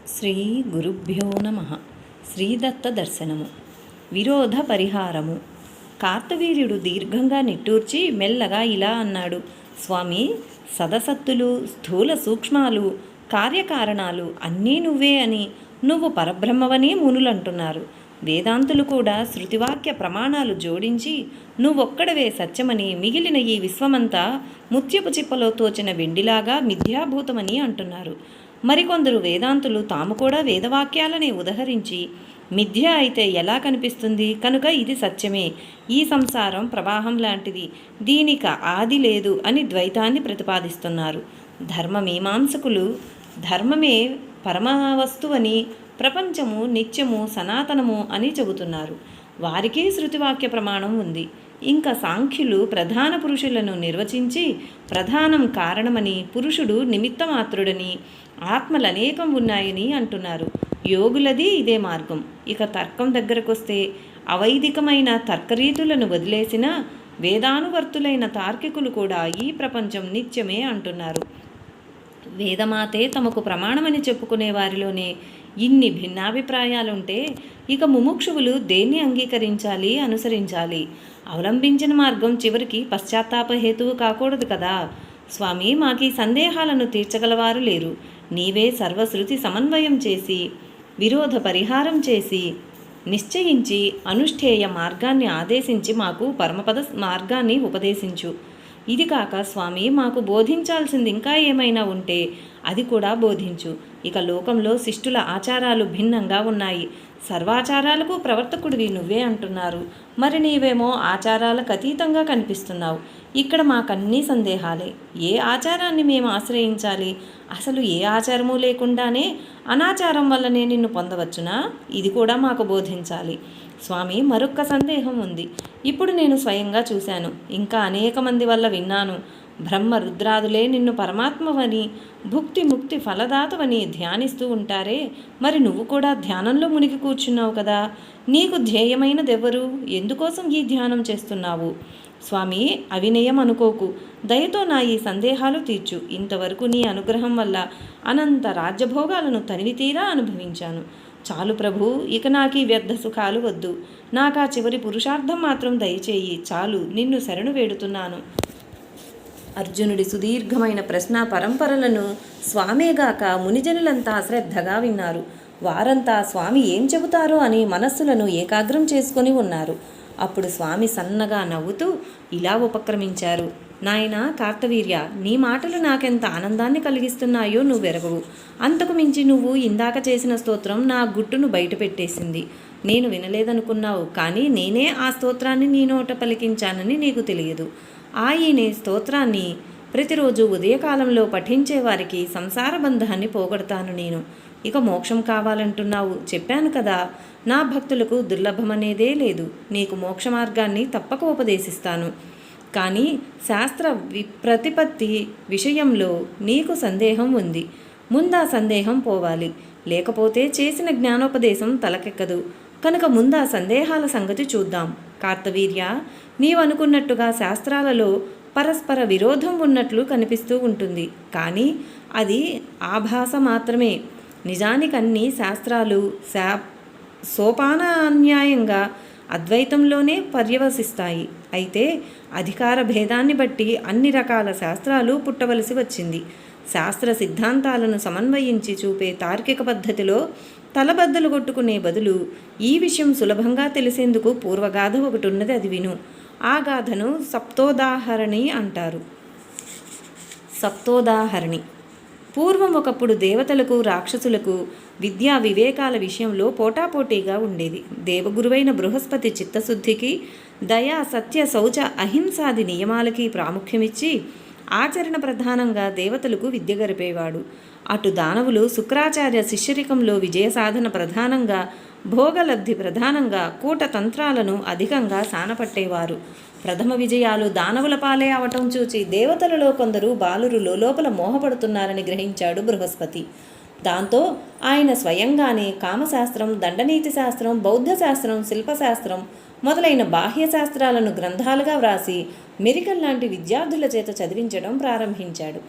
శ్రీ గురుభ్యో నమ. శ్రీదత్త దర్శనము. విరోధ పరిహారము. కార్తవీర్యుడు దీర్ఘంగా నిట్టూర్చి మెల్లగా ఇలా అన్నాడు. స్వామి, సదసత్తులు, స్థూల సూక్ష్మాలు, కార్యకారణాలు అన్నీ నువ్వే అని, నువ్వు పరబ్రహ్మవని మునులంటున్నారు. వేదాంతులు కూడా శృతివాక్య ప్రమాణాలు జోడించి నువ్వొక్కడవే సత్యమని, మిగిలిన ఈ విశ్వమంతా ముత్యపు చిప్పలో తోచిన వెండిలాగా మిథ్యాభూతమని అంటున్నారు. మరికొందరు వేదాంతులు తాము కూడా వేదవాక్యాలని ఉదహరించి మిథ్య అయితే ఎలా కనిపిస్తుంది, కనుక ఇది సత్యమే, ఈ సంసారం ప్రవాహం లాంటిది, దీనిక ఆది లేదు అని ద్వైతాన్ని ప్రతిపాదిస్తున్నారు. ధర్మమీమాంసకులు ధర్మమే పరమవస్తువని, ప్రపంచము నిత్యము సనాతనము అని చెబుతున్నారు. వారికి శృతివాక్య ప్రమాణం ఉంది. ఇంకా సాంఖ్యులు ప్రధాన పురుషులను నిర్వచించి ప్రధానం కారణమని, పురుషుడు నిమిత్తమాత్రుడని, ఆత్మలనేకం ఉన్నాయని అంటున్నారు. యోగులది ఇదే మార్గం. ఇక తర్కం దగ్గరకొస్తే అవైదికమైన తర్కరీతులను వదిలేసిన వేదానువర్తులైన తార్కికులు కూడా ఈ ప్రపంచం నిత్యమే అంటున్నారు. వేదమాతే తమకు ప్రమాణమని చెప్పుకునే వారిలోనే ఇన్ని భిన్నాభిప్రాయాలుంటే ఇక ముముక్షువులు దేన్ని అంగీకరించాలి, అనుసరించాలి? అవలంబించిన మార్గం చివరికి పశ్చాత్తాపహేతువు కాకూడదు కదా. స్వామి, మాకీ సందేహాలను తీర్చగలవారు లేరు. నీవే సర్వశృతి సమన్వయం చేసి, విరోధ పరిహారం చేసి, నిశ్చయించి, అనుష్ఠేయ మార్గాన్ని ఆదేశించి మాకు పరమపద మార్గాన్ని ఉపదేశించు. ఇది కాక స్వామి, మాకు బోధించాల్సింది ఇంకా ఏమైనా ఉంటే అది కూడా బోధించు. ఇక లోకంలో శిష్టుల ఆచారాలు భిన్నంగా ఉన్నాయి. సర్వాచారాలకు ప్రవర్తకుడివి నువ్వే అంటున్నారు. మరి నీవేమో ఆచారాలకు అతీతంగా కనిపిస్తున్నావు. ఇక్కడ మాకన్నీ సందేహాలే. ఏ ఆచారాన్ని మేము ఆశ్రయించాలి? అసలు ఏ ఆచారము లేకుండానే అనాచారం వల్లనే నిన్ను పొందవచ్చునా? ఇది కూడా మాకు బోధించాలి. స్వామి, మరొక్క సందేహం ఉంది. ఇప్పుడు నేను స్వయంగా చూశాను, ఇంకా అనేక మంది వల్ల విన్నాను. బ్రహ్మ రుద్రాదులే నిన్ను పరమాత్మవని, భుక్తి ముక్తి ఫలదాతవని ధ్యానిస్తూ ఉంటారే, మరి నువ్వు కూడా ధ్యానంలో మునిగి కూర్చున్నావు కదా. నీకు ధ్యేయమైనదెవ్వరు? ఎందుకోసం ఈ ధ్యానం చేస్తున్నావు? స్వామి, అవినయం అనుకోకు. దయతో నా ఈ సందేహాలు తీర్చు. ఇంతవరకు నీ అనుగ్రహం వల్ల అనంత రాజ్యభోగాలను తనివితీరా అనుభవించాను. చాలు ప్రభు, ఇక నాకు ఈ వ్యర్థ సుఖాలు వద్దు. నాకా చివరి పురుషార్థం మాత్రం దయచేయి. చాలు, నిన్ను శరణు వేడుతున్నాను. అర్జునుడి సుదీర్ఘమైన ప్రశ్న పరంపరలను స్వామేగాక మునిజనులంతా శ్రద్ధగా విన్నారు. వారంతా స్వామి ఏం చెబుతారో అని మనస్సులను ఏకాగ్రం చేసుకొని ఉన్నారు. అప్పుడు స్వామి సన్నగా నవ్వుతూ ఇలా ఉపక్రమించారు. నాయనా కార్తవీర్య, నీ మాటలు నాకెంత ఆనందాన్ని కలిగిస్తున్నాయో నువ్వెరగవు. అంతకు మించి నువ్వు ఇందాక చేసిన స్తోత్రం నా గుట్టును బయట పెట్టేసింది. నేను వినలేదనుకున్నావు, కానీ నేనే ఆ స్తోత్రాన్ని నీ నోట పలికించానని నీకు తెలియదు. ఈయనే స్తోత్రాన్ని ప్రతిరోజు ఉదయకాలంలో పఠించే వారికి సంసార బంధాన్ని పోగొడతాను నేను. ఇక మోక్షం కావాలంటున్నావు. చెప్పాను కదా, నా భక్తులకు దుర్లభమనేదే లేదు. నీకు మోక్ష మార్గాన్ని తప్పక ఉపదేశిస్తాను. కానీ శాస్త్ర ప్రతిపత్తి విషయంలో నీకు సందేహం ఉంది. ముందా సందేహం పోవాలి, లేకపోతే చేసిన జ్ఞానోపదేశం తలకెక్కదు. కనుక ముందా సందేహాల సంగతి చూద్దాం. కార్తవీర్య, నీవనుకున్నట్టుగా శాస్త్రాలలో పరస్పర విరోధం ఉన్నట్లు కనిపిస్తూ ఉంటుంది. కానీ అది ఆభాస మాత్రమే. నిజానికన్నీ శాస్త్రాలు సోపానాన్యాయంగా అద్వైతంలోనే పర్యవసిస్తాయి. అయితే అధికార భేదాన్ని బట్టి అన్ని రకాల శాస్త్రాలు పుట్టవలసి వచ్చింది. శాస్త్ర సిద్ధాంతాలను సమన్వయించి చూపే తార్కిక పద్ధతిలో తలబద్దలు కొట్టుకునే బదులు ఈ విషయం సులభంగా తెలిసేందుకు పూర్వగాథ ఒకటి ఉన్నది, అది విను. ఆ గాథను సప్తోదాహరణి అంటారు. సప్తోదాహరణి. పూర్వం ఒకప్పుడు దేవతలకు రాక్షసులకు విద్యా వివేకాల విషయంలో పోటాపోటీగా ఉండేది. దేవగురువైన బృహస్పతి చిత్తశుద్ధికి, దయా సత్య శౌచ అహింసాది నియమాలకి ప్రాముఖ్యమిచ్చి ఆచరణ ప్రధానంగా దేవతలకు విద్య గరిపేవాడు. అటు దానవులు శుక్రాచార్య శిష్యరికంలో విజయ సాధన ప్రధానంగా, భోగలబ్ధి ప్రధానంగా, కూటతంత్రాలను అధికంగా సానపట్టేవారు. ప్రథమ విజయాలు దానవుల పాలే అవటం చూచి దేవతలలో కొందరు బాలురు లోపల మోహపడుతున్నారని గ్రహించాడు బృహస్పతి. దాంతో ఆయన స్వయంగానే కామశాస్త్రం, దండనీతి శాస్త్రం, బౌద్ధ శాస్త్రం, శిల్పశాస్త్రం మొదలైన బాహ్య శాస్త్రాలను గ్రంథాలుగా వ్రాసి మెరికల్ లాంటి విద్యార్థుల చేత చదివించడం ప్రారంభించాడు.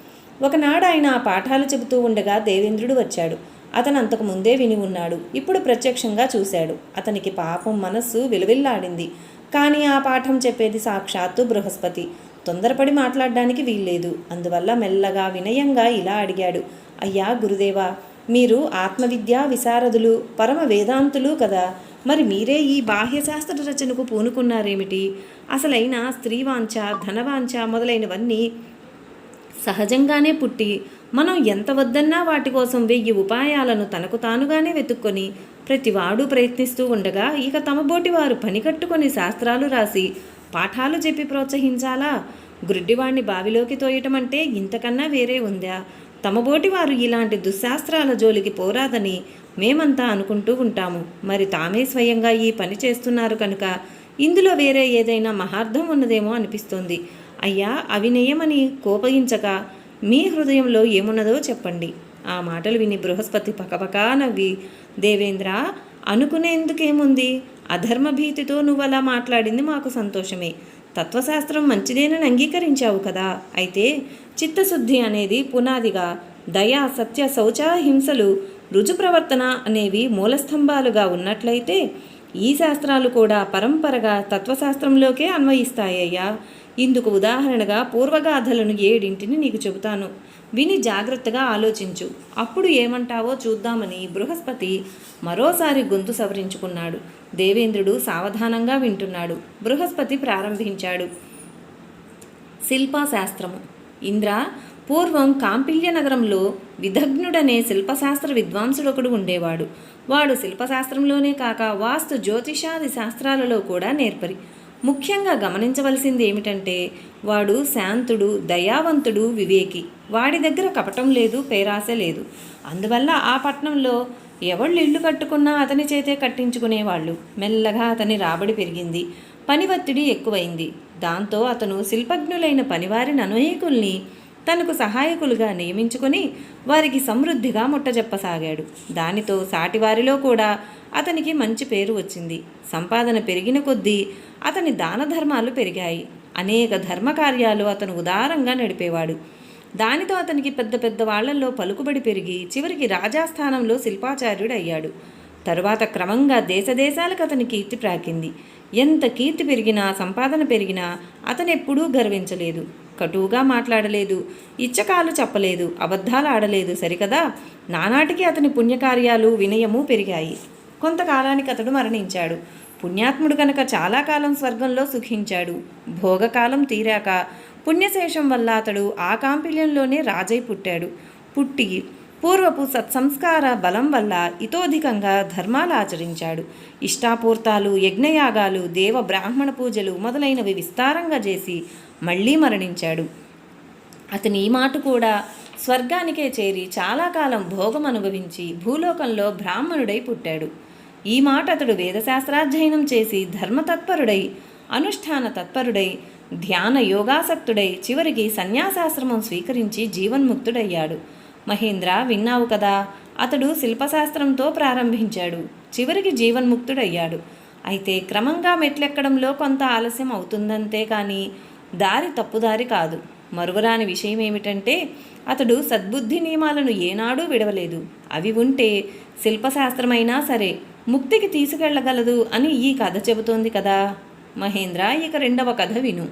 ఒకనాడు ఆయన ఆ పాఠాలు చెబుతూ ఉండగా దేవేంద్రుడు వచ్చాడు. అతను అంతకు ముందే విని ఉన్నాడు. ఇప్పుడు ప్రత్యక్షంగా చూశాడు. అతనికి పాపం మనస్సు విలువిల్లాడింది. కానీ ఆ పాఠం చెప్పేది సాక్షాత్తు బృహస్పతి. తొందరపడి మాట్లాడడానికి వీల్లేదు. అందువల్ల మెల్లగా వినయంగా ఇలా అడిగాడు. అయ్యా గురుదేవా, మీరు ఆత్మవిద్యా విశారదులు, పరమ వేదాంతులు కదా. మరి మీరే ఈ బాహ్యశాస్త్ర రచనకు పూనుకున్నారేమిటి? అసలైన స్త్రీవాంఛ, ధనవాంఛ మొదలైనవన్నీ సహజంగానే పుట్టి మనం ఎంత వద్దన్నా వాటి కోసం 1000 ఉపాయాలను తనకు తానుగానే వెతుక్కొని ప్రతివాడు ప్రయత్నిస్తూ ఉండగా ఇక తమబోటి వారు పని కట్టుకొని శాస్త్రాలు రాసి పాఠాలు చెప్పి ప్రోత్సహించాలా? గుడ్డివాణ్ణి బావిలోకి తోయటం అంటే ఇంతకన్నా వేరే ఉందా? తమబోటి వారు ఇలాంటి దుశ్శాస్త్రాల జోలికి పోరాదని మేమంతా అనుకుంటూ ఉంటాము. మరి తామే స్వయంగా ఈ పని చేస్తున్నారు కనుక ఇందులో వేరే ఏదైనా మహార్థం ఉన్నదేమో అనిపిస్తోంది. అయ్యా, అవినయమని కోపగించక మీ హృదయంలో ఏమున్నదో చెప్పండి. ఆ మాటలు విని బృహస్పతి పకపకా నవ్వి, దేవేంద్ర, అనుకునేందుకేముంది? అధర్మభీతితో నువ్వలా మాట్లాడింది మాకు సంతోషమే. తత్వశాస్త్రం మంచిదేనని అంగీకరించావు కదా. అయితే చిత్తశుద్ధి అనేది పునాదిగా, దయ, సత్య, శౌచ, హింసలు, రుజు ప్రవర్తన అనేవి మూలస్తంభాలుగా ఉన్నట్లయితే ఈ శాస్త్రాలు కూడా పరంపరగా తత్వశాస్త్రంలోకే అన్వయిస్తాయ్యా. ఇందుకు ఉదాహరణగా పూర్వగాథలను 7 నీకు చెబుతాను. విని జాగ్రత్తగా ఆలోచించు. అప్పుడు ఏమంటావో చూద్దామని బృహస్పతి మరోసారి గొంతు సవరించుకున్నాడు. దేవేంద్రుడు సావధానంగా వింటున్నాడు. బృహస్పతి ప్రారంభించాడు. శిల్పశాస్త్రము. ఇంద్ర, పూర్వం కాంపిల్య నగరంలో విదగ్నుడనే శిల్పశాస్త్ర విద్వాంసుడొకడు ఉండేవాడు. వాడు శిల్పశాస్త్రంలోనే కాక వాస్తు, జ్యోతిషాది శాస్త్రాలలో కూడా నేర్పరి. ముఖ్యంగా గమనించవలసింది ఏమిటంటే వాడు శాంతుడు, దయావంతుడు, వివేకి. వాడి దగ్గర కపటం లేదు, పేరాశ లేదు. అందువల్ల ఆ పట్టణంలో ఎవళ్ళు ఇల్లు కట్టుకున్నా అతని చేతే కట్టించుకునేవాళ్ళు. మెల్లగా అతని రాబడి పెరిగింది. పని ఒత్తిడి ఎక్కువైంది. దాంతో అతను శిల్పజ్ఞులైన పనివారిని అనేకుల్ని తనకు సహాయకులుగా నియమించుకొని వారికి సమృద్ధిగా ముట్టజెప్పసాగాడు. దానితో సాటివారిలో కూడా అతనికి మంచి పేరు వచ్చింది. సంపాదన పెరిగిన కొద్దీ అతని దాన ధర్మాలు పెరిగాయి. అనేక ధర్మకార్యాలు అతను ఉదారంగా నడిపేవాడు. దానితో అతనికి పెద్ద పెద్ద వాళ్లల్లో పలుకుబడి పెరిగి చివరికి రాజాస్థానంలో శిల్పాచార్యుడు అయ్యాడు. తరువాత క్రమంగా దేశదేశాలకు అతని కీర్తి ప్రాకింది. ఎంత కీర్తి పెరిగినా, సంపాదన పెరిగినా అతనెప్పుడూ గర్వించలేదు, కటువుగా మాట్లాడలేదు, ఇచ్చకాలు చెప్పలేదు, అబద్ధాలు ఆడలేదు. సరికదా, నానాటికి అతని పుణ్యకార్యాలు, వినయము పెరిగాయి. కొంతకాలానికి అతడు మరణించాడు. పుణ్యాత్ముడు కనుక చాలా కాలం స్వర్గంలో సుఖించాడు. భోగకాలం తీరాక పుణ్యశేషం వల్ల అతడు ఆ కాంపిల్యంలోనే రాజై పుట్టాడు. పుట్టి పూర్వపు సత్సంస్కార బలం వల్ల ఇతోధికంగా ధర్మాలు ఆచరించాడు. ఇష్టాపూర్తాలు, యజ్ఞయాగాలు, దేవ బ్రాహ్మణ పూజలు మొదలైనవి విస్తారంగా చేసి మళ్ళీ మరణించాడు. అతని ఈ మాట కూడా స్వర్గానికే చేరి చాలా కాలం భోగం అనుభవించి భూలోకంలో బ్రాహ్మణుడై పుట్టాడు. ఈ మాట అతడు వేదశాస్త్రాధ్యయనం చేసి ధర్మతత్పరుడై, అనుష్ఠాన తత్పరుడై, ధ్యాన యోగాసక్తుడై చివరికి సన్యాసాశ్రమం స్వీకరించి జీవన్ముక్తుడయ్యాడు. మహేంద్ర, విన్నావు కదా, అతడు శిల్పశాస్త్రంతో ప్రారంభించాడు, చివరికి జీవన్ముక్తుడయ్యాడు. అయితే క్రమంగా మెట్లెక్కడంలో కొంత ఆలస్యం అవుతుందంతే కానీ దారి తప్పుదారి కాదు. మరువరాని విషయం ఏమిటంటే అతడు సద్బుద్ధి నియమాలను ఏనాడూ విడవలేదు. అవి ఉంటే శిల్పశాస్త్రమైనా సరే ముక్తికి తీసుకెళ్లగలదు అని ఈ కథ చెబుతోంది కదా. మహేంద్ర, ఇక 2వ కథ విను.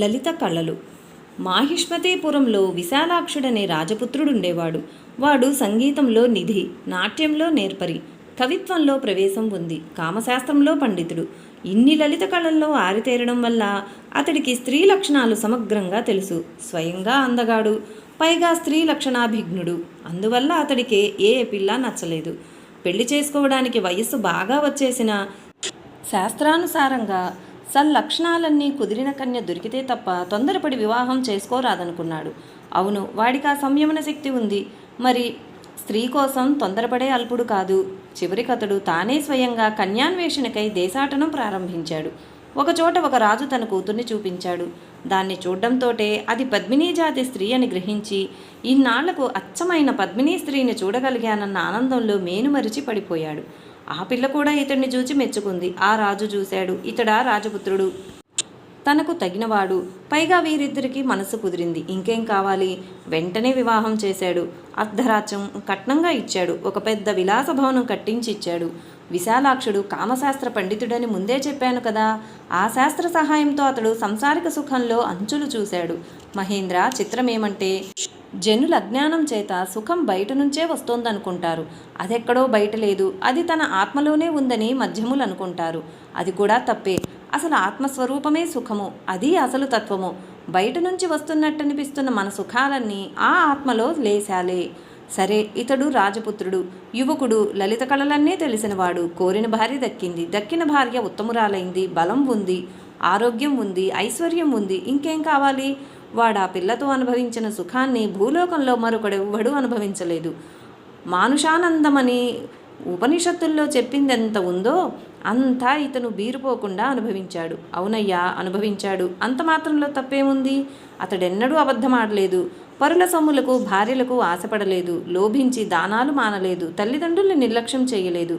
లలిత కళలు. మాహిష్మతీపురంలో విశాలాక్షుడనే రాజపుత్రుడుండేవాడు. వాడు సంగీతంలో నిధి, నాట్యంలో నేర్పరి, కవిత్వంలో ప్రవేశం ఉంది, కామశాస్త్రంలో పండితుడు. ఇన్ని లలిత కళల్లో ఆరితేరడం వల్ల అతడికి స్త్రీ లక్షణాలు సమగ్రంగా తెలుసు. స్వయంగా అందగాడు, పైగా స్త్రీ లక్షణాభిజ్ఞుడు. అందువల్ల అతడికి ఏ పిల్ల నచ్చలేదు. పెళ్లి చేసుకోవడానికి వయస్సు బాగా వచ్చేసిన శాస్త్రానుసారంగా సల్లక్షణాలన్నీ కుదిరిన కన్య దొరికితే తప్ప తొందరపడి వివాహం చేసుకోరాదనుకున్నాడు. అవును, వాడికి ఆ సంయమన శక్తి ఉంది. మరి స్త్రీ కోసం తొందరపడే అల్పుడు కాదు. చివరికతడు తానే స్వయంగా కన్యాన్వేషణకై దేశాటనం ప్రారంభించాడు. ఒకచోట ఒక రాజు తన కూతుర్ని చూపించాడు. దాన్ని చూడడంతోటే అది పద్మినీ జాతి స్త్రీ అని గ్రహించి ఇన్నాళ్లకు అచ్చమైన పద్మినీ స్త్రీని చూడగలిగానన్న ఆనందంలో మేనుమరిచి పడిపోయాడు. ఆ పిల్ల కూడా ఇతడిని చూచి మెచ్చుకుంది. ఆ రాజు చూశాడు, ఇతడా రాజపుత్రుడు, తనకు తగినవాడు, పైగా వీరిద్దరికీ మనసు కుదిరింది, ఇంకేం కావాలి. వెంటనే వివాహం చేశాడు. అర్ధరాజ్యం కట్నంగా ఇచ్చాడు. ఒక పెద్ద విలాస భవనం కట్టించి ఇచ్చాడు. విశాలాక్షుడు కామశాస్త్ర పండితుడని ముందే చెప్పాను కదా. ఆ శాస్త్ర సహాయంతో అతడు సంసారిక సుఖంలో అంచులు చూశాడు. మహేంద్ర, చిత్రమేమంటే జనుల అజ్ఞానం చేత సుఖం బయట నుంచే వస్తోందనుకుంటారు. అదెక్కడో బయట లేదు, అది తన ఆత్మలోనే ఉందని మధ్యములు అనుకుంటారు. అది కూడా తప్పే. అసలు ఆత్మస్వరూపమే సుఖము, అది అసలు తత్వము. బయట నుంచి వస్తున్నట్టనిపిస్తున్న మన సుఖాలన్నీ ఆ ఆత్మలో లేశాలే. సరే, ఇతడు రాజపుత్రుడు, యువకుడు, లలిత కళలన్నీ తెలిసినవాడు. కోరిన భార్య దక్కింది. దక్కిన భార్య ఉత్తమురాలైంది. బలం ఉంది, ఆరోగ్యం ఉంది, ఐశ్వర్యం ఉంది. ఇంకేం కావాలి? వాడా పిల్లతో అనుభవించిన సుఖాన్ని భూలోకంలో మరొకడెవ్వడూ అనుభవించలేదు. మానుషానందమని ఉపనిషత్తుల్లో చెప్పిందెంత ఉందో అంతా ఇతను బీరుపోకుండా అనుభవించాడు. అవునయ్యా, అనుభవించాడు. అంత మాత్రంలో తప్పేముంది? అతడెన్నడూ అబద్ధమాడలేదు. పరుల సొమ్ములకు, భార్యలకు ఆశపడలేదు. లోభించి దానాలు మానలేదు. తల్లిదండ్రుల్ని నిర్లక్ష్యం చేయలేదు.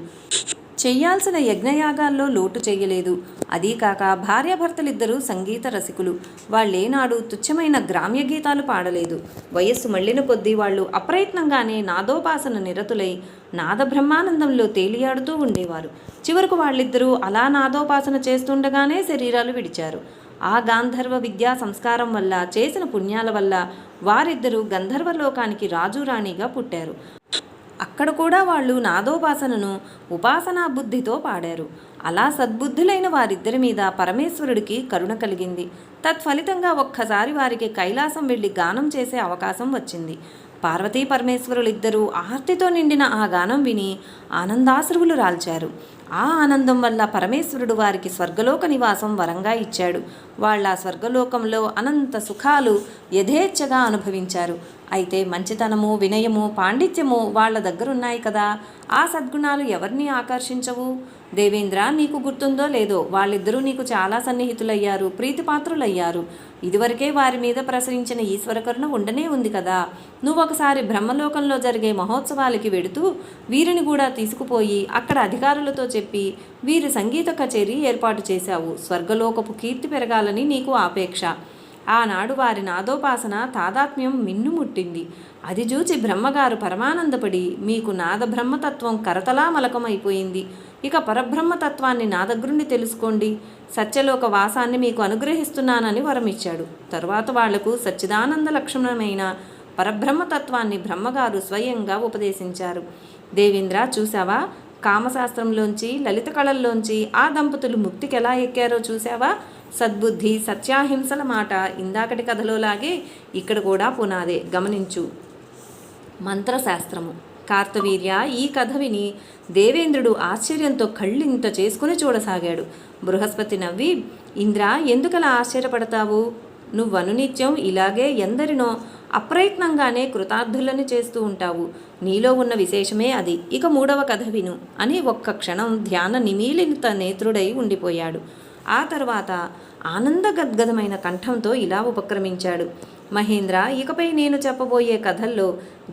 చెయ్యాల్సిన యజ్ఞయాగాల్లో లోటు చెయ్యలేదు. అదీకాక భార్యాభర్తలిద్దరూ సంగీత రసికులు. వాళ్ళేనాడు తుచ్చమైన గ్రామ్య గీతాలు పాడలేదు. వయస్సు మళ్ళిన కొద్దీ వాళ్ళు అప్రయత్నంగానే నాదోపాసన నిరతులై నాదబ్రహ్మానందంలో తేలియాడుతూ ఉండేవారు. చివరకు వాళ్ళిద్దరూ అలా నాదోపాసన చేస్తుండగానే శరీరాలు విడిచారు. ఆ గాంధర్వ విద్యా సంస్కారం వల్ల, చేసిన పుణ్యాల వల్ల వారిద్దరూ గంధర్వలోకానికి రాజు రాణిగా పుట్టారు. అక్కడ కూడా వాళ్ళు నాదోపాసనను ఉపాసనా బుద్ధితో పాడారు. అలా సద్బుద్ధులైన వారిద్దరి మీద పరమేశ్వరుడికి కరుణ కలిగింది. తత్ఫలితంగా ఒక్కసారి వారికి కైలాసం వెళ్ళి గానం చేసే అవకాశం వచ్చింది. పార్వతీ పరమేశ్వరులిద్దరూ ఆర్తితో నిండిన ఆ గానం విని ఆనందాశ్రువులు రాల్చారు. ఆ ఆనందం వల్ల పరమేశ్వరుడు వారికి స్వర్గలోక నివాసం వరంగా ఇచ్చాడు. వాళ్ళ స్వర్గలోకంలో అనంత సుఖాలు యథేచ్ఛగా అనుభవించారు. అయితే మంచితనము, వినయము, పాండిత్యము వాళ్ళ దగ్గరున్నాయి కదా. ఆ సద్గుణాలు ఎవరిని ఆకర్షించవు? దేవేంద్ర, నీకు గుర్తుందో లేదో, వాళ్ళిద్దరూ నీకు చాలా సన్నిహితులయ్యారు, ప్రీతిపాత్రులయ్యారు. ఇదివరకే వారి మీద ప్రసరించిన ఈశ్వరకరుణ ఉండనే ఉంది కదా. నువ్వొకసారి బ్రహ్మలోకంలో జరిగే మహోత్సవాలకి వెడుతూ వీరిని కూడా తీసుకుపోయి అక్కడ అధికారులతో చెప్పి వీరి సంగీత కచేరీ ఏర్పాటు చేశావు. స్వర్గలోకపు కీర్తి పెరగాలని నీకు ఆపేక్ష. ఆనాడు వారి నాదోపాసన తాదాత్మ్యం మిన్నుముట్టింది. అది చూచి బ్రహ్మగారు పరమానందపడి, మీకు నాదబ్రహ్మతత్వం కరతలామలకమైపోయింది. ఇక పరబ్రహ్మతత్వాన్ని నా దగ్గరుండి తెలుసుకోండి. సత్యలోక వాసాన్ని మీకు అనుగ్రహిస్తున్నానని వరమిచ్చాడు. తరువాత వాళ్లకు సచ్చిదానంద లక్షణమైన పరబ్రహ్మతత్వాన్ని బ్రహ్మగారు స్వయంగా ఉపదేశించారు. దేవేంద్ర, చూసావా? కామశాస్త్రంలోంచి, లలిత కళల్లోంచి ఆ దంపతులు ముక్తికి ఎలా ఎక్కారో చూసావా? సద్బుద్ధి, సత్యాహింసల మాట ఇందాకటి కథలోలాగే ఇక్కడ కూడా పునాదే. గమనించు. మంత్రశాస్త్రము. కార్తవీర్య, ఈ కథ విని దేవేంద్రుడు ఆశ్చర్యంతో కళ్ళింత చేసుకుని చూడసాగాడు. బృహస్పతి నవ్వి, ఇంద్ర, ఎందుకలా ఆశ్చర్యపడతావు? నువ్వనునిత్యం ఇలాగే ఎందరినో అప్రయత్నంగానే కృతార్థులని చేస్తూ ఉంటావు. నీలో ఉన్న విశేషమే అది. ఇక మూడవ కథ విను అని ఒక్క క్షణం ధ్యాన నిమీలిత నేత్రుడై ఉండిపోయాడు. ఆ తర్వాత ఆనందగద్గదమైన కంఠంతో ఇలా ఉపక్రమించాడు. మహేంద్ర, ఇకపై నేను చెప్పబోయే కథల్లో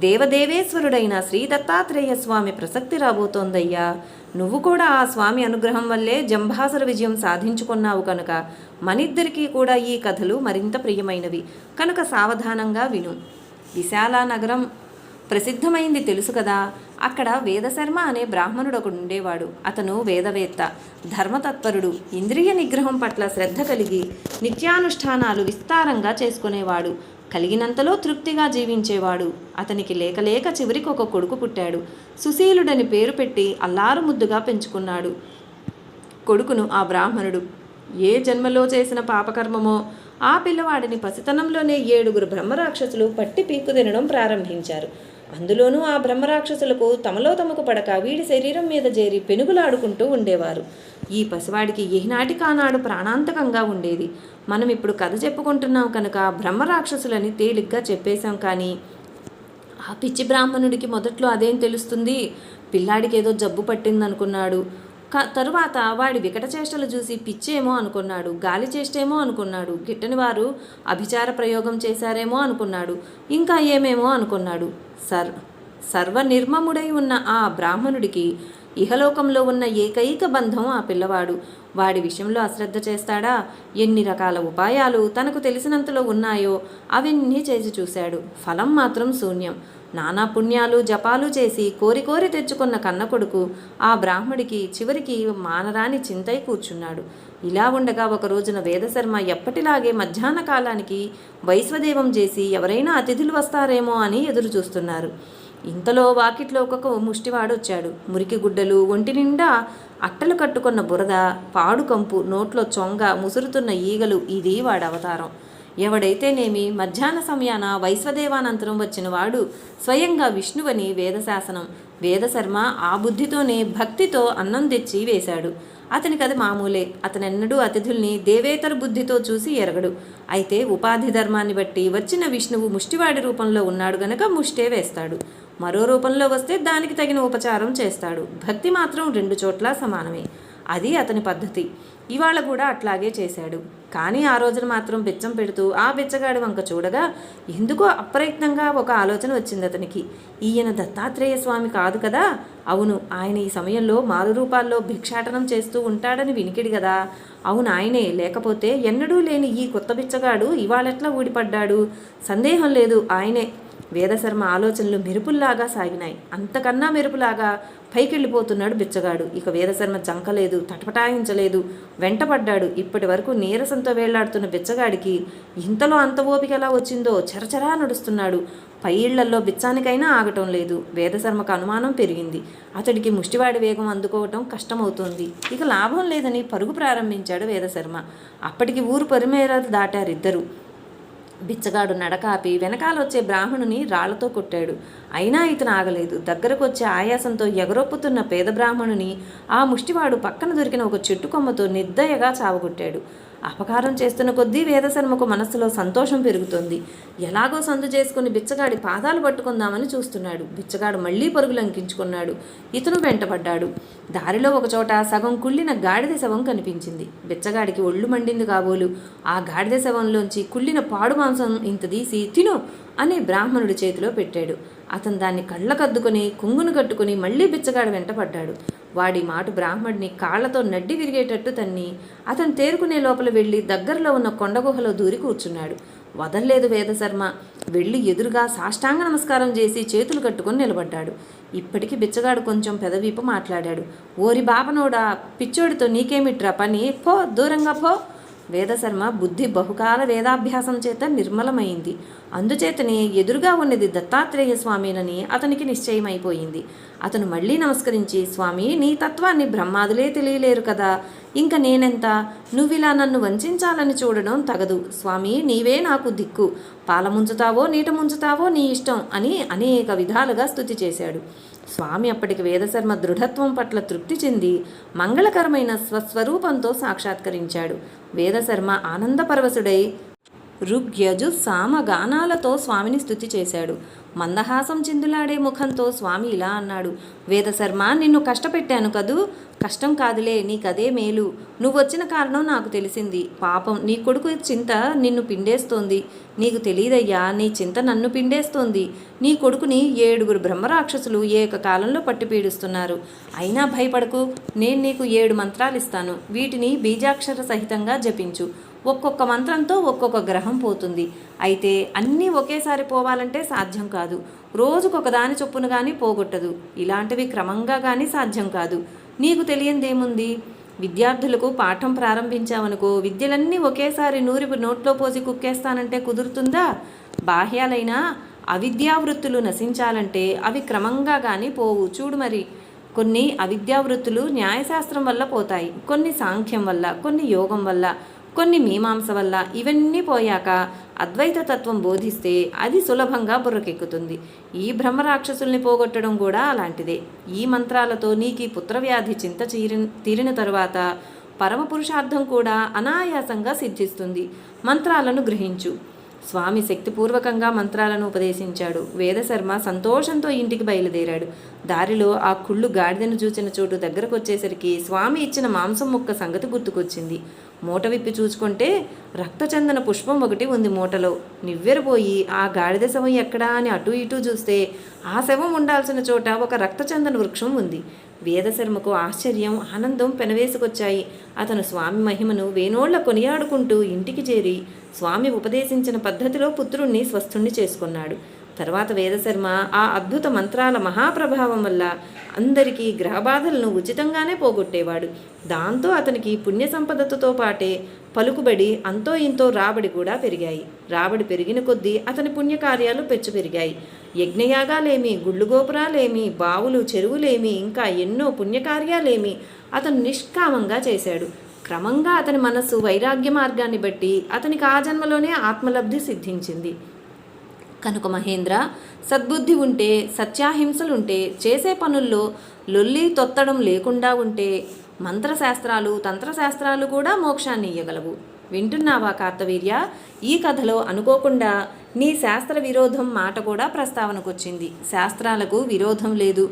దేవదేవేశ్వరుడైన శ్రీ దత్తాత్రేయ స్వామి ప్రసక్తి రాబోతోందయ్యా. నువ్వు కూడా ఆ స్వామి అనుగ్రహం వల్లే జంభాసుర విజయం సాధించుకున్నావు కనుక మనిద్దరికీ కూడా ఈ కథలు మరింత ప్రియమైనవి. కనుక సావధానంగా విను. విశాల నగరం ప్రసిద్ధమైంది తెలుసు కదా. అక్కడ వేదశర్మ అనే బ్రాహ్మణుడు ఒకడు ఉండేవాడు. అతను వేదవేత్త, ధర్మతత్పరుడు, ఇంద్రియ నిగ్రహం పట్ల శ్రద్ధ కలిగి నిత్యానుష్ఠానాలు విస్తారంగా చేసుకునేవాడు. కలిగినంతలో తృప్తిగా జీవించేవాడు. అతనికి లేక చివరికి ఒక కొడుకు పుట్టాడు. సుశీలుడని పేరు పెట్టి అల్లారు ముద్దుగా పెంచుకున్నాడు. కొడుకును ఆ బ్రాహ్మణుడు ఏ జన్మలో చేసిన పాపకర్మమో ఆ పిల్లవాడిని పసితనంలోనే 7 బ్రహ్మరాక్షసులు పట్టి పీక్కు తినడం ప్రారంభించారు. అందులోనూ ఆ బ్రహ్మరాక్షసులకు తమలో తమకు పడక వీడి శరీరం మీద చేరి పెనుగులాడుకుంటూ ఉండేవారు. ఈ పసివాడికి ఏనాటికానాడు ప్రాణాంతకంగా ఉండేది. మనం ఇప్పుడు కథ చెప్పుకుంటున్నాం కనుక బ్రహ్మరాక్షసులని తేలిగ్గా చెప్పేశాం. కానీ ఆ పిచ్చి బ్రాహ్మణుడికి మొదట్లో అదేం తెలుస్తుంది? పిల్లాడికి ఏదో జబ్బు పట్టిందనుకున్నాడు. తరువాత వాడి వికట చేష్టలు చూసి పిచ్చేమో అనుకున్నాడు, గాలి చేష్టేమో అనుకున్నాడు, గిట్టని వారు అభిచార ప్రయోగం చేశారేమో అనుకున్నాడు, ఇంకా ఏమేమో అనుకున్నాడు. సర్వనిర్మముడై ఉన్న ఆ బ్రాహ్మణుడికి ఇహలోకంలో ఉన్న ఏకైక బంధం ఆ పిల్లవాడు. వాడి విషయంలో అశ్రద్ధ చేస్తాడా? ఎన్ని రకాల ఉపాయాలు తనకు తెలిసినంతలో ఉన్నాయో అవన్నీ చేసి చూశాడు. ఫలం మాత్రం శూన్యం. నానా పుణ్యాలు జపాలు చేసి కోరి కోరి తెచ్చుకున్న కన్న కొడుకు ఆ బ్రాహ్మడికి చివరికి మానరాని చింతై కూర్చున్నాడు. ఇలా ఉండగా ఒక రోజున వేదశర్మ ఎప్పటిలాగే మధ్యాహ్న కాలానికి వైశ్వదేవం చేసి ఎవరైనా అతిథులు వస్తారేమో అని ఎదురు చూస్తున్నారు. ఇంతలో వాకిట్లో ఒక ముష్టివాడు వచ్చాడు. మురికి గుడ్డలు, ఒంటి నిండా అట్టలు కట్టుకున్న బురద, పాడు కంపు, నోట్లో చొంగ, ముసురుతున్న ఈగలు, ఇది వాడి అవతారం. ఎవడైతేనేమి మధ్యాహ్న సమయాన వైశ్వదేవానంతరం వచ్చిన వాడు స్వయంగా విష్ణువని వేదశాసనం. వేదశర్మ ఆ బుద్ధితోనే భక్తితో అన్నం తెచ్చి వేశాడు. అతనికి అది మామూలే. అతనెన్నడూ అతిథుల్ని దేవేతర బుద్ధితో చూసి ఎరగడు. అయితే ఉపాధి ధర్మాన్ని బట్టి వచ్చిన విష్ణువు ముష్టివాడి రూపంలో ఉన్నాడు గనక ముష్టే వేస్తాడు. మరో రూపంలో వస్తే దానికి తగిన ఉపచారం చేస్తాడు. భక్తి మాత్రం రెండు చోట్ల సమానమే. అది అతని పద్ధతి. ఇవాళ కూడా అట్లాగే చేశాడు. కానీ ఆ రోజున మాత్రం బిచ్చం పెడుతూ ఆ బిచ్చగాడి వంక చూడగా ఎందుకో అప్రయత్నంగా ఒక ఆలోచన వచ్చింది అతనికి. ఈయన దత్తాత్రేయ స్వామి కాదు కదా? అవును, ఆయన ఈ సమయంలో మారు రూపాల్లో భిక్షాటనం చేస్తూ ఉంటాడని వినికిడి కదా. అవును, ఆయనే. లేకపోతే ఎన్నడూ లేని ఈ కొత్త బిచ్చగాడు ఇవాళెట్లా ఊడిపడ్డాడు? సందేహం లేదు, ఆయనే. వేదశర్మ ఆలోచనలు మెరుపుల్లాగా సాగినాయి. అంతకన్నా మెరుపులాగా పైకెళ్ళిపోతున్నాడు బిచ్చగాడు. ఇక వేదశర్మ జంకలేదు, తటపటాయించలేదు, వెంటపడ్డాడు. ఇప్పటి వరకు నీరసంతో వేళ్లాడుతున్న బిచ్చగాడికి ఇంతలో అంత ఓపిక ఎలా వచ్చిందో చరచరా నడుస్తున్నాడు. పై ఇళ్లల్లో బిచ్చానికైనా ఆగటం లేదు. వేదశర్మకు అనుమానం పెరిగింది. అతడికి ముష్టివాడి వేగం అందుకోవటం కష్టమవుతోంది. ఇక లాభం లేదని పరుగు ప్రారంభించాడు వేదశర్మ. అప్పటికి ఊరు పరిమేర దాటారిద్దరు. బిచ్చగాడు నడకాపి వెనకాలొచ్చే బ్రాహ్మణుని రాళ్లతో కొట్టాడు. అయినా ఇతను ఆగలేదు. దగ్గరకు వచ్చే ఆయాసంతో ఎగరొప్పుతున్న పేద బ్రాహ్మణుని ఆ ముష్టివాడు పక్కన దొరికిన ఒక చెట్టు కొమ్మతో నిర్దయగా చావగొట్టాడు. అపకారం చేస్తున్న కొద్దీ వేదశర్మకు మనస్సులో సంతోషం పెరుగుతోంది. ఎలాగో సందు చేసుకుని బిచ్చగాడి పాదాలు పట్టుకుందామని చూస్తున్నాడు. బిచ్చగాడు మళ్లీ పరుగులు అంకించుకున్నాడు. ఇతను వెంటపడ్డాడు. దారిలో ఒకచోట సగం కుళ్ళిన గాడిద శవం కనిపించింది. బిచ్చగాడికి ఒళ్ళు మండింది కాబోలు. ఆ గాడిద శవంలోంచి కుళ్ళిన పాడు మాంసం ఇంత తీసి తిను అని బ్రాహ్మణుడి చేతిలో పెట్టాడు. అతను దాన్ని కళ్ళకద్దుకొని కుంగును కట్టుకుని మళ్లీ బిచ్చగాడు వెంటపడ్డాడు. వాడి మాట బ్రాహ్మడిని కాళ్లతో నడ్డి విరిగేటట్టు తన్ని అతను తేరుకునే లోపల వెళ్ళి దగ్గరలో ఉన్న కొండగుహలో దూరి కూర్చున్నాడు. వదల్లేదు వేదశర్మ. వెళ్ళి ఎదురుగా సాష్టాంగ నమస్కారం చేసి చేతులు కట్టుకుని నిలబడ్డాడు. ఇప్పటికీ బిచ్చగాడు కొంచెం పెదవీపు మాట్లాడాడు. ఓరి బాపనోడా, పిచ్చోడితో నీకేమిట్రా పని? పో, దూరంగా పో. వేదశర్మ బుద్ధి బహుకాల వేదాభ్యాసం చేత నిర్మలమైంది. అందుచేతనే ఎదురుగా ఉన్నది దత్తాత్రేయ స్వామినని అతనికి నిశ్చయమైపోయింది. అతను మళ్ళీ నమస్కరించి, స్వామి, నీ తత్వాన్ని బ్రహ్మాదులే తెలియలేరు కదా, ఇంక నేనెంత? నువ్విలా నన్ను వంచాలని చూడడం తగదు. స్వామి, నీవే నాకు దిక్కు. పాల ముంచుతావో నీట ముంచుతావో నీ ఇష్టం అని అనేక విధాలుగా స్తుతి చేశాడు. స్వామి అప్పటికి వేదశర్మ దృఢత్వం పట్ల తృప్తి చెంది మంగళకరమైన స్వస్వరూపంతో సాక్షాత్కరించాడు. వేదశర్మ ఆనందపరవశుడై ఋగ్యజు సామ గానాలతో స్వామిని స్తుతి చేశాడు. మందహాసం చిందులాడే ముఖంతో స్వామి ఇలా అన్నాడు. వేదశర్మ, నిన్ను కష్టపెట్టాను కదూ? కష్టం కాదులే, నీకదే మేలు. నువ్వు వచ్చిన కారణం నాకు తెలిసింది. పాపం నీ కొడుకు చింత నిన్ను పిండేస్తోంది. నీకు తెలియదయ్యా, నీ చింత నన్ను పిండేస్తోంది. నీ కొడుకుని 7 బ్రహ్మరాక్షసులు ఏకకాలంలో పట్టి పీడిస్తున్నారు. అయినా భయపడకు, నేను నీకు 7 మంత్రాలు ఇస్తాను. వీటిని బీజాక్షర సహితంగా జపించు. ఒక్కొక్క మంత్రంతో ఒక్కొక్క గ్రహం పోతుంది. అయితే అన్నీ ఒకేసారి పోవాలంటే సాధ్యం కాదు. రోజుకొకదాని చొప్పున కానీ పోగొట్టదు. ఇలాంటివి క్రమంగా కానీ సాధ్యం కాదు. నీకు తెలియందేముంది? విద్యార్థులకు పాఠం ప్రారంభించావనుకో, విద్యలన్నీ ఒకేసారి నూరి నోట్లో పోసి కుక్కేస్తానంటే కుదురుతుందా? బాహ్యాలైన అవిద్యావృత్తులు నశించాలంటే అవి క్రమంగా కానీ పోవు. చూడు మరి, కొన్ని అవిద్యావృత్తులు న్యాయశాస్త్రం వల్ల పోతాయి, కొన్ని సాంఖ్యం వల్ల, కొన్ని యోగం వల్ల, కొన్ని మీమాంస వల్ల. ఇవన్నీ పోయాక అద్వైత తత్వం బోధిస్తే అది సులభంగా బుర్రకెక్కుతుంది. ఈ బ్రహ్మరాక్షసుల్ని పోగొట్టడం కూడా అలాంటిదే. ఈ మంత్రాలతో నీకు పుత్రవ్యాధి చింత తీరిన తరువాత పరమపురుషార్థం కూడా అనాయాసంగా సిద్ధిస్తుంది. మంత్రాలను గ్రహించు. స్వామి శక్తిపూర్వకంగా మంత్రాలను ఉపదేశించాడు. వేదశర్మ సంతోషంతో ఇంటికి బయలుదేరాడు. దారిలో ఆ కుళ్ళు గాడిదను చూచిన చోటు దగ్గరకు వచ్చేసరికి స్వామి ఇచ్చిన మాంసం ముక్క సంగతి గుర్తుకొచ్చింది. మూట విప్పి చూసుకుంటే రక్తచందన పుష్పం ఒకటి ఉంది మూటలో. నివ్వెరపోయి ఆ గాడిద శవం ఎక్కడా అని అటూ ఇటూ చూస్తే ఆ శవం ఉండాల్సిన చోట ఒక రక్తచందన వృక్షం ఉంది. వేదశర్మకు ఆశ్చర్యం, ఆనందం పెనవేసుకొచ్చాయి. అతను స్వామి మహిమను వేనోళ్ల కొనియాడుకుంటూ ఇంటికి చేరి స్వామి ఉపదేశించిన పద్ధతిలో పుత్రుణ్ణి స్వస్థుణ్ణి చేసుకున్నాడు. తర్వాత వేదశర్మ ఆ అద్భుత మంత్రాల మహాప్రభావం వల్ల అందరికీ గ్రహబాధలను ఉచితంగానే పోగొట్టేవాడు. దాంతో అతనికి పుణ్య సంపదతో పాటే పలుకుబడి అంతో ఇంతో రాబడి కూడా పెరిగాయి. రాబడి పెరిగిన కొద్దీ అతని పుణ్యకార్యాలు పెరిగాయి. యజ్ఞయాగాలేమి, గుళ్ళు గోపురాలేమి, బావులు చెరువులేమి, ఇంకా ఎన్నో పుణ్యకార్యాలేమి అతను నిష్కామంగా చేశాడు. క్రమంగా అతని మనస్సు వైరాగ్య మార్గాన్ని బట్టి అతనికి ఆ జన్మలోనే ఆత్మలబ్ధి సిద్ధించింది. కనుక మహేంద్ర, సద్బుద్ధి ఉంటే, సత్యాహింసలుంటే, చేసే పనుల్లో లొల్లి తొత్తడం లేకుండా ఉంటే మంత్రశాస్త్రాలు తంత్రశాస్త్రాలు కూడా మోక్షాన్ని ఇయ్యగలవు. వింటున్నావా కార్తవీర్య? ఈ కథలో అనుకోకుండా నీ శాస్త్ర విరోధం మాట కూడా ప్రస్తావనకొచ్చింది. శాస్త్రాలకు విరోధం లేదు,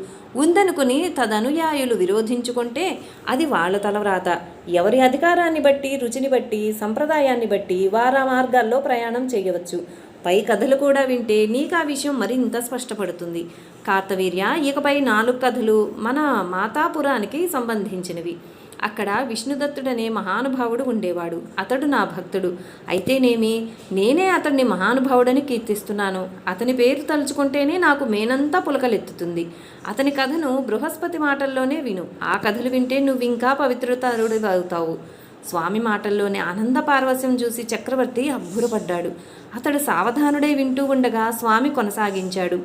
ఉందనుకుని తదనుయాయులు విరోధించుకుంటే అది వాళ్ళ తలవ్రాత. ఎవరి అధికారాన్ని బట్టి, రుచిని బట్టి, సంప్రదాయాన్ని బట్టి వారా మార్గాల్లో ప్రయాణం చేయవచ్చు. పై కథలు కూడా వింటే నీకు ఆ విషయం మరింత స్పష్టపడుతుంది. కార్తవీర్య, ఇకపై 4 కథలు మన మాతాపురానికి సంబంధించినవి. అక్కడ విష్ణుదత్తుడనే మహానుభావుడు ఉండేవాడు. అతడు నా భక్తుడు. అయితేనేమి, నేనే అతన్ని మహానుభావుడని కీర్తిస్తున్నాను. అతని పేరు తలుచుకుంటేనే నాకు మేనంతా పులకలెత్తుతుంది. అతని కథను బృహస్పతి మాటల్లోనే విను. ఆ కథలు వింటే నువ్వింకా పవిత్రతరుడు అవుతావు. స్వామి మాటల్లోనే ఆనంద పార్వశ్యం చూసి చక్రవర్తి అబ్బురపడ్డాడు. అతడు సావధానుడై వింటూ ఉండగా స్వామి కొనసాగించాడు.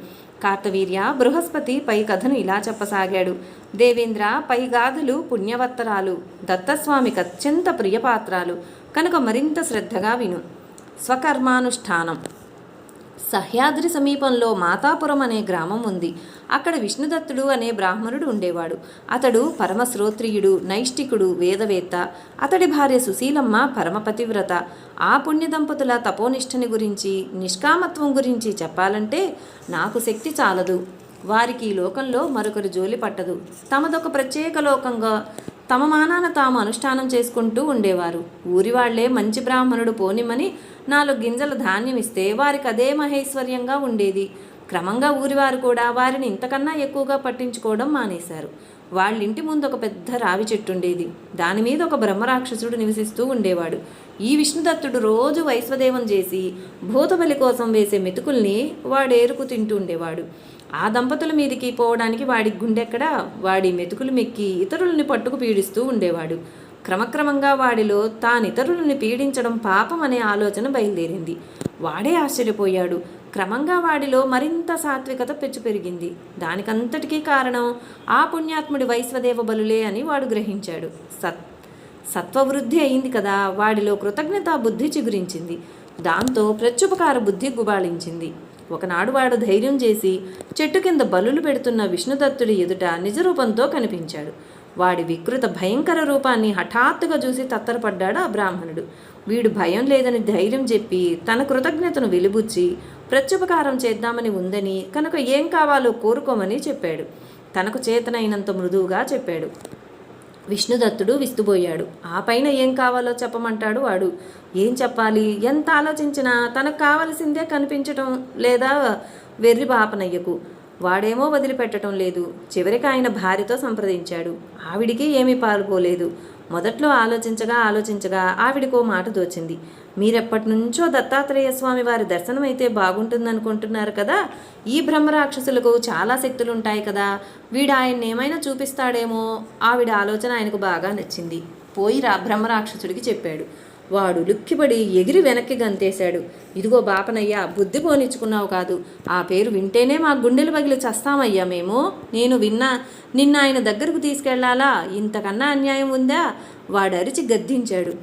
కార్తవీర్య, బృహస్పతి పై కథను ఇలా చెప్పసాగాడు. దేవేంద్ర, పై గాథలు పుణ్యవత్తరాలు, దత్తస్వామికి అత్యంత ప్రియపాత్రాలు కనుక మరింత శ్రద్ధగా విను. స్వకర్మానుష్ఠానం. సహ్యాద్రి సమీపంలో మాతాపురం అనే గ్రామం ఉంది. అక్కడ విష్ణుదత్తుడు అనే బ్రాహ్మణుడు ఉండేవాడు. అతడు పరమశ్రోత్రియుడు, నైష్టికుడు, వేదవేత్త. అతడి భార్య సుశీలమ్మ పరమపతివ్రత. ఆ పుణ్య దంపతుల తపోనిష్టని గురించి, నిష్కామత్వం గురించి చెప్పాలంటే నాకు శక్తి చాలదు. వారికి ఈ లోకంలో మరొకరి జోలి పట్టదు. తమదొక ప్రత్యేక లోకంగా తమ మానాన తాము అనుష్ఠానం చేసుకుంటూ ఉండేవారు. ఊరి వాళ్లే మంచి బ్రాహ్మణుడు పోనిమని 4 గింజల ధాన్యం ఇస్తే వారికి అదే మహేశ్వర్యంగా ఉండేది. క్రమంగా ఊరివారు కూడా వారిని ఇంతకన్నా ఎక్కువగా పట్టించుకోవడం మానేశారు. వాళ్ళింటి ముందు ఒక పెద్ద రావి చెట్టు ఉండేది. దాని మీద ఒక బ్రహ్మరాక్షసుడు నివసిస్తూ ఉండేవాడు. ఈ విష్ణుదత్తుడు రోజు వైశ్వదేవం చేసి భూతబలి కోసం వేసే మెతుకుల్ని వాడేరుకు తింటూ ఉండేవాడు. ఆ దంపతుల మీదకి పోవడానికి వాడి గుండెక్కడా, వాడి మెతుకులు మెక్కి ఇతరులని పట్టుకు పీడిస్తూ ఉండేవాడు. క్రమక్రమంగా వాడిలో తానితరులని పీడించడం పాపం అనే ఆలోచన బయలుదేరింది. వాడే ఆశ్చర్యపోయాడు. క్రమంగా వాడిలో మరింత సాత్వికత పెరిగింది. దానికంతటికీ కారణం ఆ పుణ్యాత్ముడి వైశ్వదేవ బలులే అని వాడు గ్రహించాడు. సత్వవృద్ధి అయింది కదా, వాడిలో కృతజ్ఞతా బుద్ధి చిగురించింది. దాంతో ప్రత్యుపకార బుద్ధి గుబాళించింది. ఒకనాడు వాడు ధైర్యం చేసి చెట్టు కింద బలులు పెడుతున్న విష్ణుదత్తుడి ఎదుట నిజరూపంతో కనిపించాడు. వాడి వికృత భయంకర రూపాన్ని హఠాత్తుగా చూసి తత్తరపడ్డాడు ఆ బ్రాహ్మణుడు. వీడు భయం లేదని ధైర్యం చెప్పి తన కృతజ్ఞతను వెలిబుచ్చి ప్రత్యుపకారం చేద్దామని ఉందని, కనుక ఏం కావాలో కోరుకోమని చెప్పాడు. తనకు చేతనైనంత మృదువుగా చెప్పాడు. విష్ణుదత్తుడు విస్తుబోయాడు. ఆ పైన ఏం కావాలో చెప్పమంటాడు వాడు. ఏం చెప్పాలి? ఎంత ఆలోచించినా తనకు కావలసిందే కనిపించటం లేదా వెర్రి బాపనయ్యకు. వాడేమో వదిలిపెట్టడం లేదు. చివరికి ఆయన భార్యతో సంప్రదించాడు. ఆవిడికి ఏమీ పాల్పోలేదు. మొదట్లో ఆలోచించగా ఆవిడికో మాట దోచింది. మీరెప్పటి నుంచో దత్తాత్రేయ స్వామి వారి దర్శనమైతే బాగుంటుందనుకుంటున్నారు కదా, ఈ బ్రహ్మరాక్షసులకు చాలా శక్తులుంటాయి కదా, వీడు ఆయన్ని ఏమైనా చూపిస్తాడేమో. ఆవిడ ఆలోచన ఆయనకు బాగా నచ్చింది. పోయిరా బ్రహ్మరాక్షసుడికి చెప్పాడు. వాడు లుక్కిపడి ఎగిరి వెనక్కి గంతేశాడు. ఇదిగో బాపనయ్యా, బుద్ధి పోనిచ్చుకున్నావు కాదు. ఆ పేరు వింటేనే మా గుండెలు పగిలి చస్తామయ్యా మేము. నేను నిన్న ఆయన దగ్గరకు తీసుకెళ్లాలా? ఇంతకన్నా అన్యాయం ఉందా? వాడరిచి గద్దించాడు.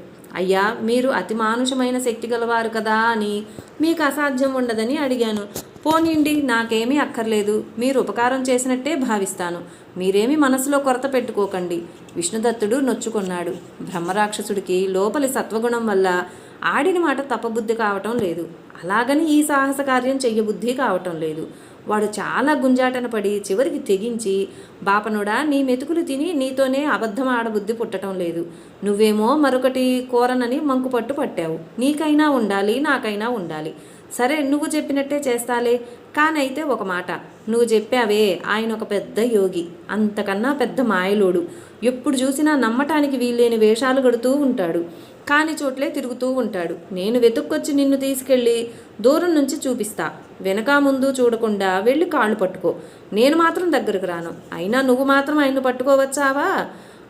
అయ్యా, మీరు అతి మానుషమైన శక్తి గలవారు కదా అని మీకు అసాధ్యం ఉండదని అడిగాను. పోనీండి, నాకేమీ అక్కర్లేదు. మీరు ఉపకారం చేసినట్టే భావిస్తాను. మీరేమీ మనసులో కొరత పెట్టుకోకండి. విష్ణుదత్తుడు నొచ్చుకున్నాడు. బ్రహ్మరాక్షసుడికి లోపలి సత్వగుణం వల్ల ఆడిన మాట తప్పబుద్ధి కావటం లేదు. అలాగని ఈ సాహస కార్యం చెయ్యబుద్ధి కావటం లేదు. వాడు చాలా గుంజాటన పడి చివరికి తెగించి, బాపనుడా, నీ మెతుకులు తిని నీతోనే అబద్ధం ఆడబుద్ధి పుట్టడం లేదు. నువ్వేమో మరొకటి కోరనని మంకుపట్టు పట్టావు. నీకైనా ఉండాలి, నాకైనా ఉండాలి. సరే నువ్వు చెప్పినట్టే చేస్తాలే, కానైతే ఒక మాట, నువ్వు చెప్పావే ఆయన ఒక పెద్ద యోగి, అంతకన్నా పెద్ద మాయలోడు, ఎప్పుడు చూసినా నమ్మటానికి వీల్లేని వేషాలు కడుతూ ఉంటాడు, కాని చోట్లే తిరుగుతూ ఉంటాడు. నేను వెతుక్కొచ్చి నిన్ను తీసుకెళ్ళి దూరం నుంచి చూపిస్తా, వెనక ముందు చూడకుండా వెళ్ళి కాళ్ళు పట్టుకో, నేను మాత్రం దగ్గరకు రాను. అయినా నువ్వు మాత్రం ఆయన్ను పట్టుకోవచ్చావా?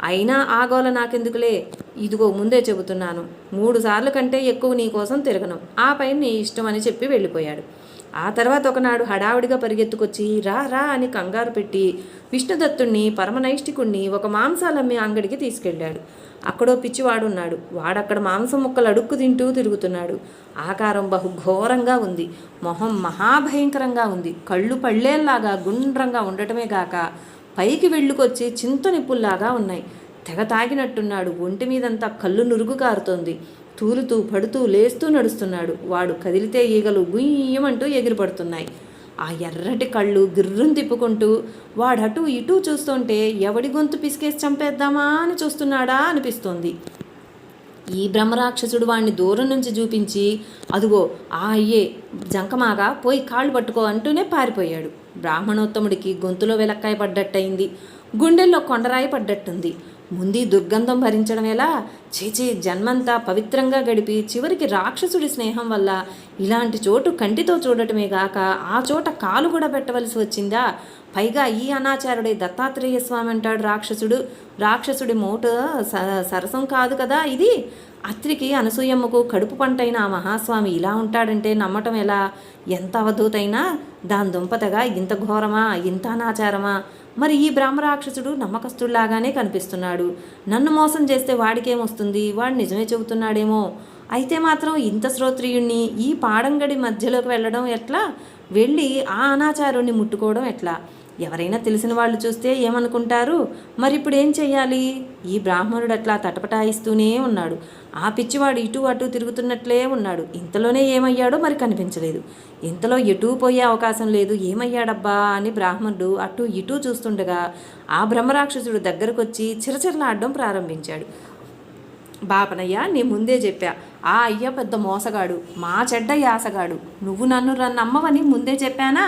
అయినా ఆ గోల నాకెందుకులే, ఇదిగో ముందే చెబుతున్నాను, 3 సార్లు కంటే ఎక్కువ నీ కోసం తిరగను, ఆ పైన నీ ఇష్టం అని చెప్పి వెళ్ళిపోయాడు. ఆ తర్వాత ఒకనాడు హడావుడిగా పరిగెత్తుకొచ్చి రా రా అని కంగారు పెట్టి విష్ణుదత్తుణ్ణి పరమనైష్టికుణ్ణి ఒక మాంసాలమ్మే అంగడికి తీసుకెళ్ళాడు. అక్కడో పిచ్చివాడున్నాడు. వాడక్కడ మాంసం ముక్కలు అడుక్కు తింటూ తిరుగుతున్నాడు. ఆకారం బహుఘోరంగా ఉంది, మొహం మహాభయంకరంగా ఉంది, కళ్ళు పళ్ళేల్లాగా గుండ్రంగా ఉండటమే గాక పైకి వెళ్ళుకొచ్చి చింత నిప్పుల్లాగా ఉన్నాయి. తెగ తాగినట్టున్నాడు. ఒంటి మీదంతా కళ్ళు నురుగు కారుతోంది. తూలుతూ పడుతూ లేస్తూ నడుస్తున్నాడు. వాడు కదిలితే ఈగలు గుయ్యమంటూ ఎగిరిపడుతున్నాయి. ఆ ఎర్రటి కళ్ళు గిర్రును తిప్పుకుంటూ వాడటు ఇటూ చూస్తుంటే ఎవడి గొంతు పిసికేసి చంపేద్దామా అని చూస్తున్నాడా అనిపిస్తోంది. ఈ బ్రహ్మరాక్షసుడు వాణ్ణి దూరం నుంచి చూపించి అదుగో ఆ అయ్యే జంకమాగా పోయి కాళ్ళు పట్టుకో అంటూనే పారిపోయాడు. బ్రాహ్మణోత్తముడికి గొంతులో వెలక్కాయ పడ్డట్టయింది, గుండెల్లో కొండరాయి పడ్డట్టుంది. ముందు దుర్గంధం భరించడం ఎలా? చేచే జన్మంతా పవిత్రంగా గడిపి చివరికి రాక్షసుడి స్నేహం వల్ల ఇలాంటి చోటు కంటితో చూడటమే గాక ఆ చోట కాలు కూడా పెట్టవలసి వచ్చిందా? పైగా ఈ అనాచారుడే దత్తాత్రేయ స్వామి అంటాడు రాక్షసుడు. రాక్షసుడి మోట సరసం కాదు కదా ఇది. అత్రికి అనసూయమ్మకు కడుపు పంటైన ఆ మహాస్వామి ఇలా ఉంటాడంటే నమ్మటం ఎలా? ఎంత అవధూతైనా దాని దుంపతగా ఇంత ఘోరమా, ఇంత అనాచారమా? మరి ఈ బ్రహ్మరాక్షసుడు నమ్మకస్తుడిలాగానే కనిపిస్తున్నాడు. నన్ను మోసం చేస్తే వాడికేమొస్తుంది? వాడు నిజమే చెబుతున్నాడేమో. అయితే మాత్రం ఇంత శ్రోత్రియుణ్ణి ఈ పాడంగడి మధ్యలోకి వెళ్ళడం ఎట్లా? వెళ్ళి ఆ అనాచారుణ్ణి ముట్టుకోవడం ఎట్లా? ఎవరైనా తెలిసిన వాళ్ళు చూస్తే ఏమనుకుంటారు? మరి ఇప్పుడు ఏం చెయ్యాలి? ఈ బ్రాహ్మణుడు అట్లా తటపటాయిస్తూనే ఉన్నాడు. ఆ పిచ్చివాడు ఇటు అటు తిరుగుతున్నట్లే ఉన్నాడు. ఇంతలోనే ఏమయ్యాడో మరి కనిపించలేదు. ఇంతలో ఎటూ పోయే అవకాశం లేదు. ఏమయ్యాడబ్బా అని బ్రాహ్మణుడు అటు ఇటూ చూస్తుండగా ఆ బ్రహ్మరాక్షసుడు దగ్గరకొచ్చి చిరచిరలాడడం ప్రారంభించాడు. బాపనయ్య, నీ ముందే చెప్పా, ఆ అయ్య పెద్ద మోసగాడు, మా చెడ్డ యాసగాడు. నువ్వు నన్ను నమ్మవని ముందే చెప్పానా?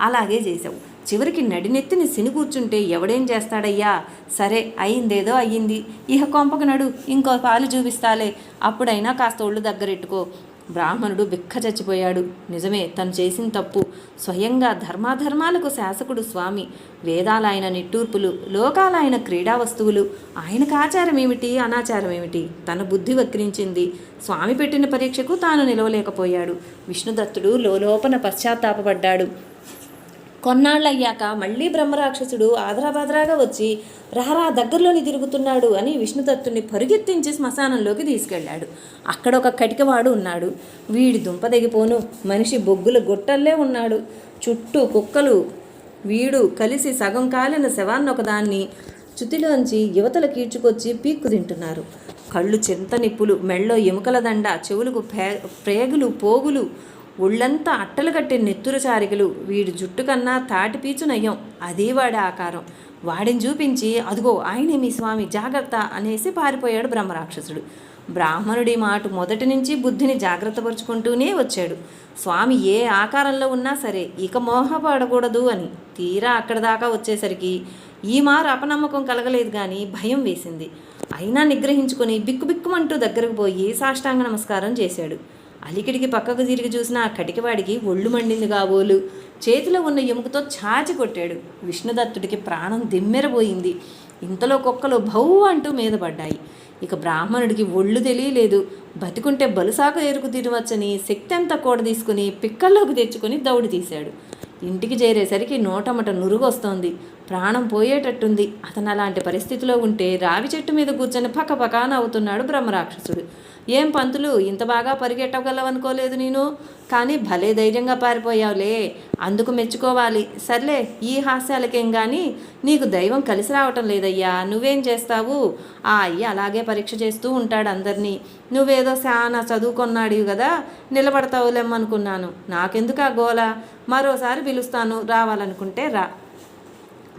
అలాగే చేసావు. చివరికి నడినెత్తిని సిని కూర్చుంటే ఎవడేం చేస్తాడయ్యా? సరే, అయిందేదో అయ్యింది. ఇహ కొంపకు నడు, ఇంకో పాలు చూపిస్తాలే, అప్పుడైనా కాస్త ఒళ్ళు దగ్గరెట్టుకో. బ్రాహ్మణుడు బిక్క చచ్చిపోయాడు. నిజమే, తను చేసిన తప్పు. స్వయంగా ధర్మాధర్మాలకు శాసకుడు స్వామి. వేదాలాయన నిట్టూర్పులు, లోకాలాయన క్రీడా వస్తువులు. ఆయనకు ఆచారం ఏమిటి, అనాచారం ఏమిటి? తన బుద్ధి వక్రించింది. స్వామి పెట్టిన పరీక్షకు తాను నిలవలేకపోయాడు. విష్ణుదత్తుడు లోలోపన పశ్చాత్తాపడ్డాడు. కొన్నాళ్ళయ్యాక మళ్ళీ బ్రహ్మరాక్షసుడు ఆదరాబాదరాగా వచ్చి రారా దగ్గరలోని తిరుగుతున్నాడు అని విష్ణుదత్తుని పరుగెత్తించి శ్మశానంలోకి తీసుకెళ్లాడు. అక్కడ ఒక కటికవాడు ఉన్నాడు. వీడి దుంపదెగిపోను, మనిషి బొగ్గుల గొట్టల్లే ఉన్నాడు. చుట్టూ కుక్కలు వీడు కలిసి సగం కాలిన శవాన్నొకదాన్ని చుతిలోంచి యువతల కీడ్చుకొచ్చి పీక్కు తింటున్నారు. కళ్ళు చింత నిప్పులు, మెళ్ళో ఎముకల దండ, చెవులకు ప్రేగులు పోగులు, ఒళ్ళంతా అట్టలు కట్టిన నెత్తురు చారికలు. వీడి జుట్టు కన్నా తాటిపీచు నయం. అదే వాడి ఆకారం. వాడిని చూపించి అదిగో ఆయనే మీ స్వామి, జాగ్రత్త అనేసి పారిపోయాడు బ్రహ్మరాక్షసుడు. బ్రాహ్మణుడి మాట మొదటి నుంచి బుద్ధిని జాగ్రత్తపరుచుకుంటూనే వచ్చాడు. స్వామి ఏ ఆకారంలో ఉన్నా సరే ఇక మోహపడకూడదు అని. తీరా అక్కడ దాకా వచ్చేసరికి ఈ మారు అపనమ్మకం కలగలేదు కానీ భయం వేసింది. అయినా నిగ్రహించుకొని బిక్కుబిక్కుమంటూ దగ్గరకు పోయి సాష్టాంగ నమస్కారం చేశాడు. అలికిడికి పక్కకు తిరిగి చూసిన ఆ కటికవాడికి ఒళ్ళు మండింది కాబోలు. చేతిలో ఉన్న ఎముకతో చాచి కొట్టాడు. విష్ణుదత్తుడికి ప్రాణం దిమ్మెరబోయింది. ఇంతలో కుక్కలు భౌ అంటూ మీద పడ్డాయి. ఇక బ్రాహ్మణుడికి ఒళ్ళు తెలియలేదు. బతికుంటే బలుసాకు ఏరుకు తినవచ్చని శక్తి అంతా కూడ తీసుకుని పిక్కల్లోకి తెచ్చుకొని దౌడి తీశాడు. ఇంటికి చేరేసరికి నోటమట నురుగొస్తోంది. ప్రాణం పోయేటట్టుంది. అతను అలాంటి పరిస్థితిలో ఉంటే రావి చెట్టు మీద కూర్చొని పక్కపక్క నవ్వుతున్నాడు బ్రహ్మరాక్షసుడు. ఏం పంతులు, ఇంత బాగా పరిగెట్టగలవనుకోలేదు నేను, కానీ భలే ధైర్యంగా పారిపోయావులే, అందుకు మెచ్చుకోవాలి. సర్లే, ఈ హాస్యాలకేం కానీ నీకు దైవం కలిసి రావటం లేదయ్యా. నువ్వేం చేస్తావు? ఆ అయ్య అలాగే పరీక్ష చేస్తూ ఉంటాడు అందరినీ. నువ్వేదో చాలా చదువుకొన్నాడు కదా, నిలబడతావులేమనుకున్నాను. నాకెందుకు ఆ గోల? మరోసారి పిలుస్తాను, రావాలనుకుంటే రా.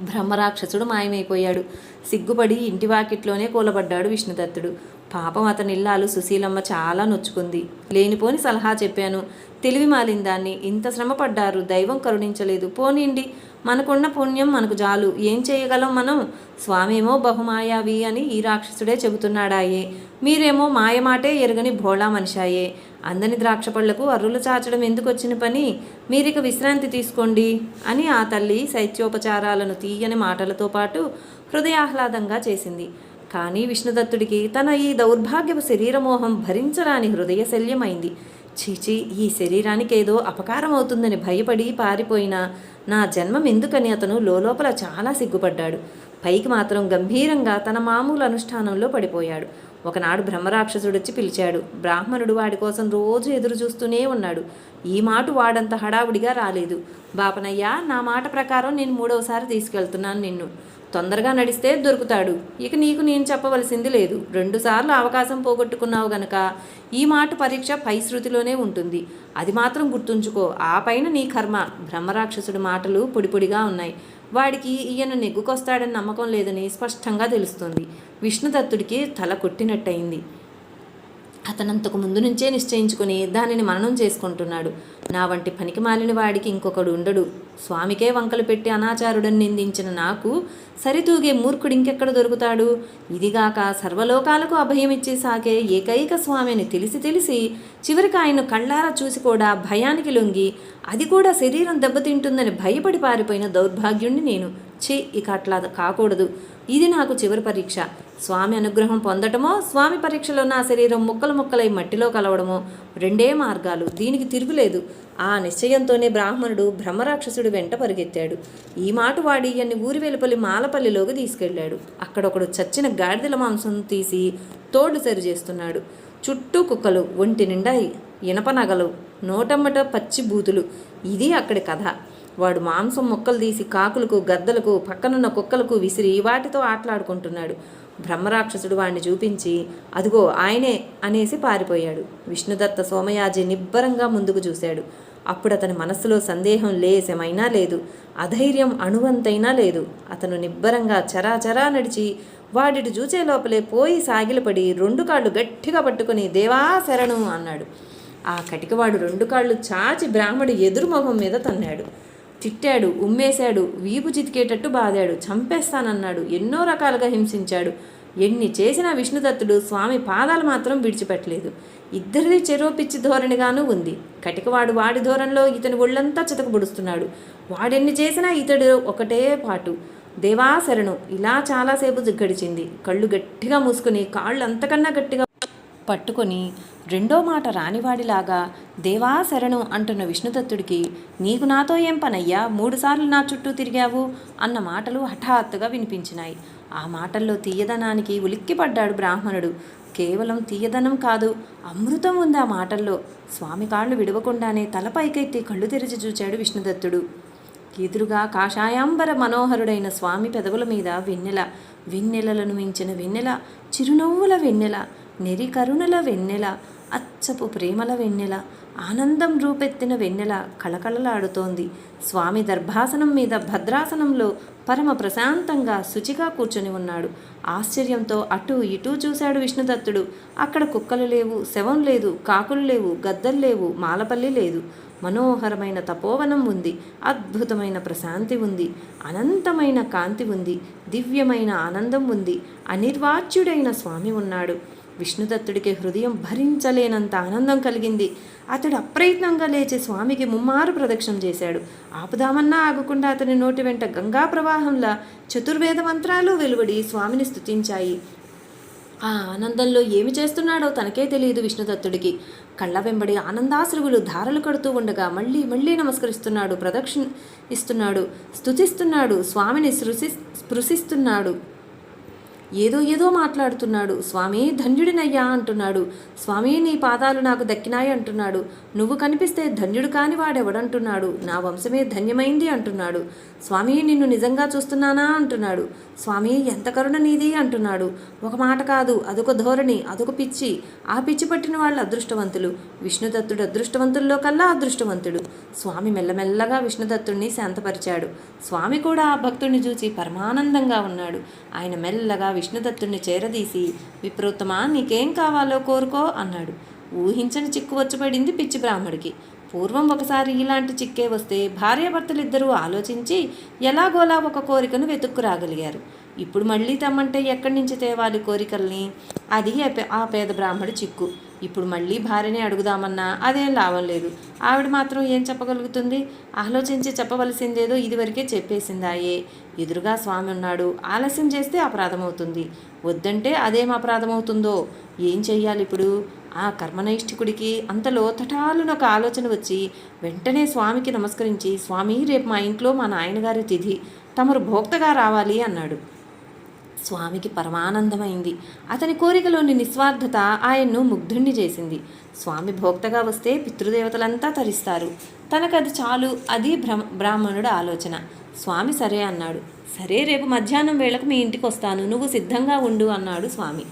బ్రహ్మరాక్షసుడు మాయమైపోయాడు. సిగ్గుపడి ఇంటి వాకిట్లోనే కూలబడ్డాడు విష్ణుదత్తుడు. పాపం అతని ఇల్లాలు సుశీలమ్మ చాలా నొచ్చుకుంది. లేనిపోని సలహా చెప్పాను, తెలివి మాలిన దాన్ని, ఇంత శ్రమ పడ్డారు, దైవం కరుణించలేదు, పోనీండి, మనకున్న పుణ్యం మనకు జాలు, ఏం చేయగలం మనం? స్వామేమో బహుమాయావి అని ఈ రాక్షసుడే చెబుతున్నాడాయే, మీరేమో మాయమాటే ఎరగని భోళా మనిషాయే, అందని ద్రాక్ష పళ్లకు అర్రులు చాచడం ఎందుకు వచ్చిన పని, మీరిక విశ్రాంతి తీసుకోండి అని ఆ తల్లి శైత్యోపచారాలను తీయని మాటలతో పాటు హృదయాహ్లాదంగా చేసింది. కానీ విష్ణుదత్తుడికి తన ఈ దౌర్భాగ్యపు శరీరమోహం భరించరాని హృదయ శల్యమైంది. చీచి, ఈ శరీరానికి ఏదో అపకారం అవుతుందని భయపడి పారిపోయినా నా జన్మం ఎందుకని అతను లోపల చాలా సిగ్గుపడ్డాడు. పైకి మాత్రం గంభీరంగా తన మామూలు అనుష్ఠానంలో పడిపోయాడు. ఒకనాడు బ్రహ్మరాక్షసుడొచ్చి పిలిచాడు. బ్రాహ్మణుడు వాడి కోసం రోజు ఎదురు చూస్తూనే ఉన్నాడు. ఈ మాట వాడంత హడావుడిగా రాలేదు. బాపనయ్య, నా మాట ప్రకారం నేను 3వసారి తీసుకెళ్తున్నాను నిన్ను. తొందరగా నడిస్తే దొరుకుతాడు. ఇక నీకు నేను చెప్పవలసింది లేదు. 2 సార్లు అవకాశం పోగొట్టుకున్నావు గనక ఈ మాట పరీక్ష పై శృతిలోనే ఉంటుంది. అది మాత్రం గుర్తుంచుకో. ఆ పైన నీ కర్మ. బ్రహ్మరాక్షసుడి మాటలు పొడిపొడిగా ఉన్నాయి. వాడికి ఈయన నెగ్గుకొస్తాడని నమ్మకం లేదని స్పష్టంగా తెలుస్తుంది. విష్ణుదత్తుడికి తల కొట్టినట్టయింది. అతనంతకు ముందు నుంచే నిశ్చయించుకుని దానిని మననం చేసుకుంటున్నాడు. నా వంటి పనికి మాలిన వాడికి ఇంకొకడు ఉండడు. స్వామికే వంకలు పెట్టి అనాచారుడని నిందించిన నాకు సరితూగే మూర్ఖుడు ఇంకెక్కడ దొరుకుతాడు? ఇదిగాక సర్వలోకాలకు అభయమిచ్చి సాకే ఏకైక స్వామి అని తెలిసి చివరికి ఆయన కళ్ళారా చూసి కూడా భయానికి లొంగి, అది కూడా శరీరం దెబ్బతింటుందని భయపడి పారిపోయిన దౌర్భాగ్యుణ్ణి నేను. ఇక అట్లా కాకూడదు. ఇది నాకు చివరి పరీక్ష. స్వామి అనుగ్రహం పొందటమో, స్వామి పరీక్షలో నా శరీరం ముక్కలు ముక్కలై మట్టిలో కలవడమో, 2 మార్గాలు. దీనికి తిరుగులేదు. ఆ నిశ్చయంతోనే బ్రాహ్మణుడు బ్రహ్మరాక్షసుడి వెంట పరిగెత్తాడు. ఈ మాట వాడి అన్ని ఊరి వెలుపలి మాలపల్లిలోకి తీసుకెళ్లాడు. అక్కడొకడు చచ్చిన గాడిదల మాంసం తీసి తోడు సరి చేస్తున్నాడు. చుట్టూ కుక్కలు, ఒంటి నిండా ఇనప నగలు, నోటమ్మట పచ్చి బూతులు. ఇది అక్కడి కథ. వాడు మాంసం ముక్కలు తీసి కాకులకు, గద్దలకు, పక్కనున్న కుక్కలకు విసిరి వాటితో ఆటలాడుకుంటున్నాడు. బ్రహ్మరాక్షసుడు వాడిని చూపించి, అదిగో ఆయనే అనేసి పారిపోయాడు. విష్ణుదత్త సోమయాజి నిబ్బరంగా ముందుకు చూశాడు. అప్పుడు అతని మనస్సులో సందేహం లేసేమైనా లేదు, అధైర్యం అణువంతైనా లేదు. అతను నిబ్బరంగా చరాచరా నడిచి వాడిటి చూచే లోపలే పోయి సాగిలపడి 2 కాళ్ళు గట్టిగా పట్టుకుని దేవా శరణు అన్నాడు. ఆ కటికవాడు 2 కాళ్ళు చాచి బ్రాహ్మడు ఎదురు మొహం మీద తన్నాడు. తిట్టాడు, ఉమ్మేశాడు, వీపు చితికేటట్టు బాదాడు, చంపేస్తానన్నాడు, ఎన్నో రకాలుగా హింసించాడు. ఎన్ని చేసినా విష్ణుదత్తుడు స్వామి పాదాలు మాత్రం విడిచిపెట్టలేదు. ఇద్దరిది చెరో పిచ్చి ధోరణిగానూ ఉంది. కటికవాడు వాడి ధోరణిలో ఇతని ఒళ్ళంతా చితకబుడుస్తున్నాడు. వాడెన్ని చేసినా ఇతడు ఒకటే పాటు దేవా శరణు. ఇలా చాలాసేపు గడిచింది. కళ్ళు గట్టిగా మూసుకుని కాళ్ళు అంతకన్నా గట్టిగా పట్టుకొని 2వ మాట రానివాడిలాగా దేవా శరణు అంటున్న విష్ణుదత్తుడికి, నీకు నాతో ఏం పనయ్యా, 3 సార్లు నా చుట్టూ తిరిగావు అన్న మాటలు హఠాత్తుగా వినిపించినాయి. ఆ మాటల్లో తీయదనానికి ఉలిక్కిపడ్డాడు బ్రాహ్మణుడు. కేవలం తీయదనం కాదు, అమృతం ఉంది ఆ మాటల్లో. స్వామి కాళ్ళు విడవకుండానే తల పైకెత్తి కళ్ళు తెరిచి చూచాడు విష్ణుదత్తుడు. ఎదురుగా కాషాయాంబర మనోహరుడైన స్వామి పెదవుల మీద వెన్నెల, వెన్నెలలను మించిన వెన్నెల, చిరునవ్వుల వెన్నెల, నెరి కరుణల వెన్నెల, అచ్చపు ప్రేమల వెన్నెల, ఆనందం రూపెత్తిన వెన్నెల కళకళలాడుతోంది. స్వామి దర్భాసనం మీద భద్రాసనంలో పరమ ప్రశాంతంగా శుచిగా కూర్చొని ఉన్నాడు. ఆశ్చర్యంతో అటూ ఇటూ చూశాడు విష్ణుదత్తుడు. అక్కడ కుక్కలు లేవు, శవం లేదు, కాకులు లేవు, గద్దలు లేవు, మాలపల్లి లేదు. మనోహరమైన తపోవనం ఉంది. అద్భుతమైన ప్రశాంతి ఉంది. అనంతమైన కాంతి ఉంది. దివ్యమైన ఆనందం ఉంది. అనిర్వాచ్యుడైన స్వామి ఉన్నాడు. విష్ణుదత్తుడికి హృదయం భరించలేనంత ఆనందం కలిగింది. అతడు అప్రయత్నంగా లేచి స్వామికి 3 మారు ప్రదక్షిణం చేశాడు. ఆపుదామన్నా ఆగకుండా అతని నోటి వెంట గంగా ప్రవాహంలా చతుర్వేద మంత్రాలు వెలువడి స్వామిని స్తుతించాయి. ఆ ఆనందంలో ఏమి చేస్తున్నాడో తనకే తెలియదు విష్ణుదత్తుడికి. కళ్ళ వెంబడి ఆనందాశ్రువులు ధారలు కడుతూ ఉండగా మళ్ళీ మళ్ళీ నమస్కరిస్తున్నాడు, ప్రదక్షిణ ఇస్తున్నాడు, స్తుతిస్తున్నాడు, స్వామిని స్పృశిస్తున్నాడు. ఏదో ఏదో మాట్లాడుతున్నాడు. స్వామి ధన్యుడినయ్యా అంటున్నాడు. స్వామి నీ పాదాలు నాకు దక్కినాయి అంటున్నాడు. నువ్వు కనిపిస్తే ధన్యుడు కాని వాడెవడంటున్నాడు. నా వంశమే ధన్యమైంది అంటున్నాడు. స్వామి నిన్ను నిజంగా చూస్తున్నానా అంటున్నాడు. స్వామి ఎంత కరుణ నీది అంటున్నాడు. ఒక మాట కాదు, అదొక ధోరణి, అదొక పిచ్చి. ఆ పిచ్చి పట్టిన వాళ్ళు అదృష్టవంతులు. విష్ణుదత్తుడు అదృష్టవంతుల్లో కల్లా అదృష్టవంతుడు. స్వామి మెల్లమెల్లగా విష్ణుదత్తుడిని శాంతపరిచాడు. స్వామి కూడా ఆ భక్తుడిని చూచి పరమానందంగా ఉన్నాడు. ఆయన మెల్లగా విష్ణుదత్తుడిని చేరదీసి, విప్రోత్తమా నీకేం కావాలో కోరుకో అన్నాడు. ఊహించని చిక్కు వచ్చిపడింది పిచ్చి బ్రాహ్మడికి. పూర్వం ఒకసారి ఇలాంటి చిక్కే వస్తే భార్యాభర్తలిద్దరూ ఆలోచించి ఎలాగోలా ఒక కోరికను వెతుక్కు రాగలిగారు. ఇప్పుడు మళ్ళీ తెమ్మంటే ఎక్కడి నుంచి తేవాలి కోరికల్ని? అది ఆ పేద బ్రాహ్మడి చిక్కు. ఇప్పుడు మళ్ళీ భార్యని అడుగుదామన్నా అదేం లాభం లేదు. ఆవిడ మాత్రం ఏం చెప్పగలుగుతుంది? ఆలోచించి చెప్పవలసిందేదో ఇదివరకే చెప్పేసిందాయే. ఎదురుగా స్వామి ఉన్నాడు. ఆలస్యం చేస్తే అపరాధమవుతుంది, వద్దంటే అదేం అపరాధమవుతుందో. ఏం చెయ్యాలి ఇప్పుడు? ఆ కర్మనైష్ఠికుడికి అంతలో తటాలున ఒక ఆలోచన వచ్చి వెంటనే స్వామికి నమస్కరించి, స్వామి రేపు మా ఇంట్లో మా నాయనగారి తిథి, తమరు భోక్తగా రావాలి అన్నాడు. స్వామికి పరమానందమైంది. అతని కోరికలోని నిస్వార్థత ఆయన్ను ముగ్ధుణ్ణి చేసింది. స్వామి భోక్తగా వస్తే పితృదేవతలంతా తరిస్తారు. తనకది చాలు. అది బ్రాహ్మణుడు ఆలోచన. స్వామి సరే అన్నాడు. సరే రేపు మధ్యాహ్నం వేళకు మీ ఇంటికి వస్తాను, నువ్వు సిద్ధంగా ఉండు అన్నాడు స్వామి.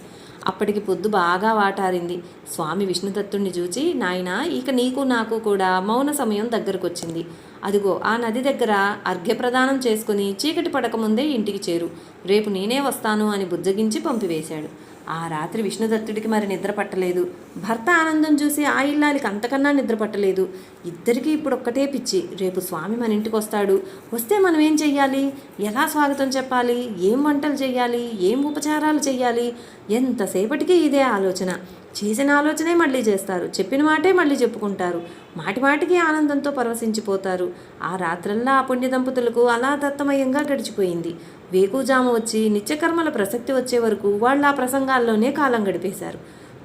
అప్పటికి పొద్దు బాగా వాటారింది. స్వామి విష్ణుదత్తుణ్ణి చూచి, నాయనా ఇక నీకు నాకు కూడా మౌన సమయం దగ్గరకొచ్చింది. అదిగో ఆ నది దగ్గర అర్ఘ్యప్రదానం చేసుకుని చీకటి పడకముందే ఇంటికి చేరు. రేపు నేనే వస్తాను అని బుజ్జగించి పంపివేశాడు. ఆ రాత్రి విష్ణుదత్తుడికి మరి నిద్ర పట్టలేదు. భర్త ఆనందం చూసి ఆ ఇల్లాలికి అంతకన్నా నిద్ర పట్టలేదు. ఇద్దరికీ ఇప్పుడు ఒక్కటే పిచ్చి. రేపు స్వామి మన ఇంటికి వస్తాడు. వస్తే మనం ఏం చెయ్యాలి? ఎలా స్వాగతం చెప్పాలి? ఏం వంటలు చెయ్యాలి? ఏం ఉపచారాలు చెయ్యాలి? ఎంతసేపటికి ఇదే ఆలోచన. చేసిన ఆలోచనే మళ్ళీ చేస్తారు, చెప్పిన మాటే మళ్ళీ చెప్పుకుంటారు. మాటి మాటికి ఆనందంతో పరవశించిపోతారు. ఆ రాత్రల్లా ఆ పుణ్య దంపతులకు అలా దత్తమయంగా గడిచిపోయింది. వేకుజాము వచ్చి నిత్యకర్మల ప్రసక్తి వచ్చే వరకు వాళ్ళు ఆ ప్రసంగాల్లోనే కాలం గడిపేశారు.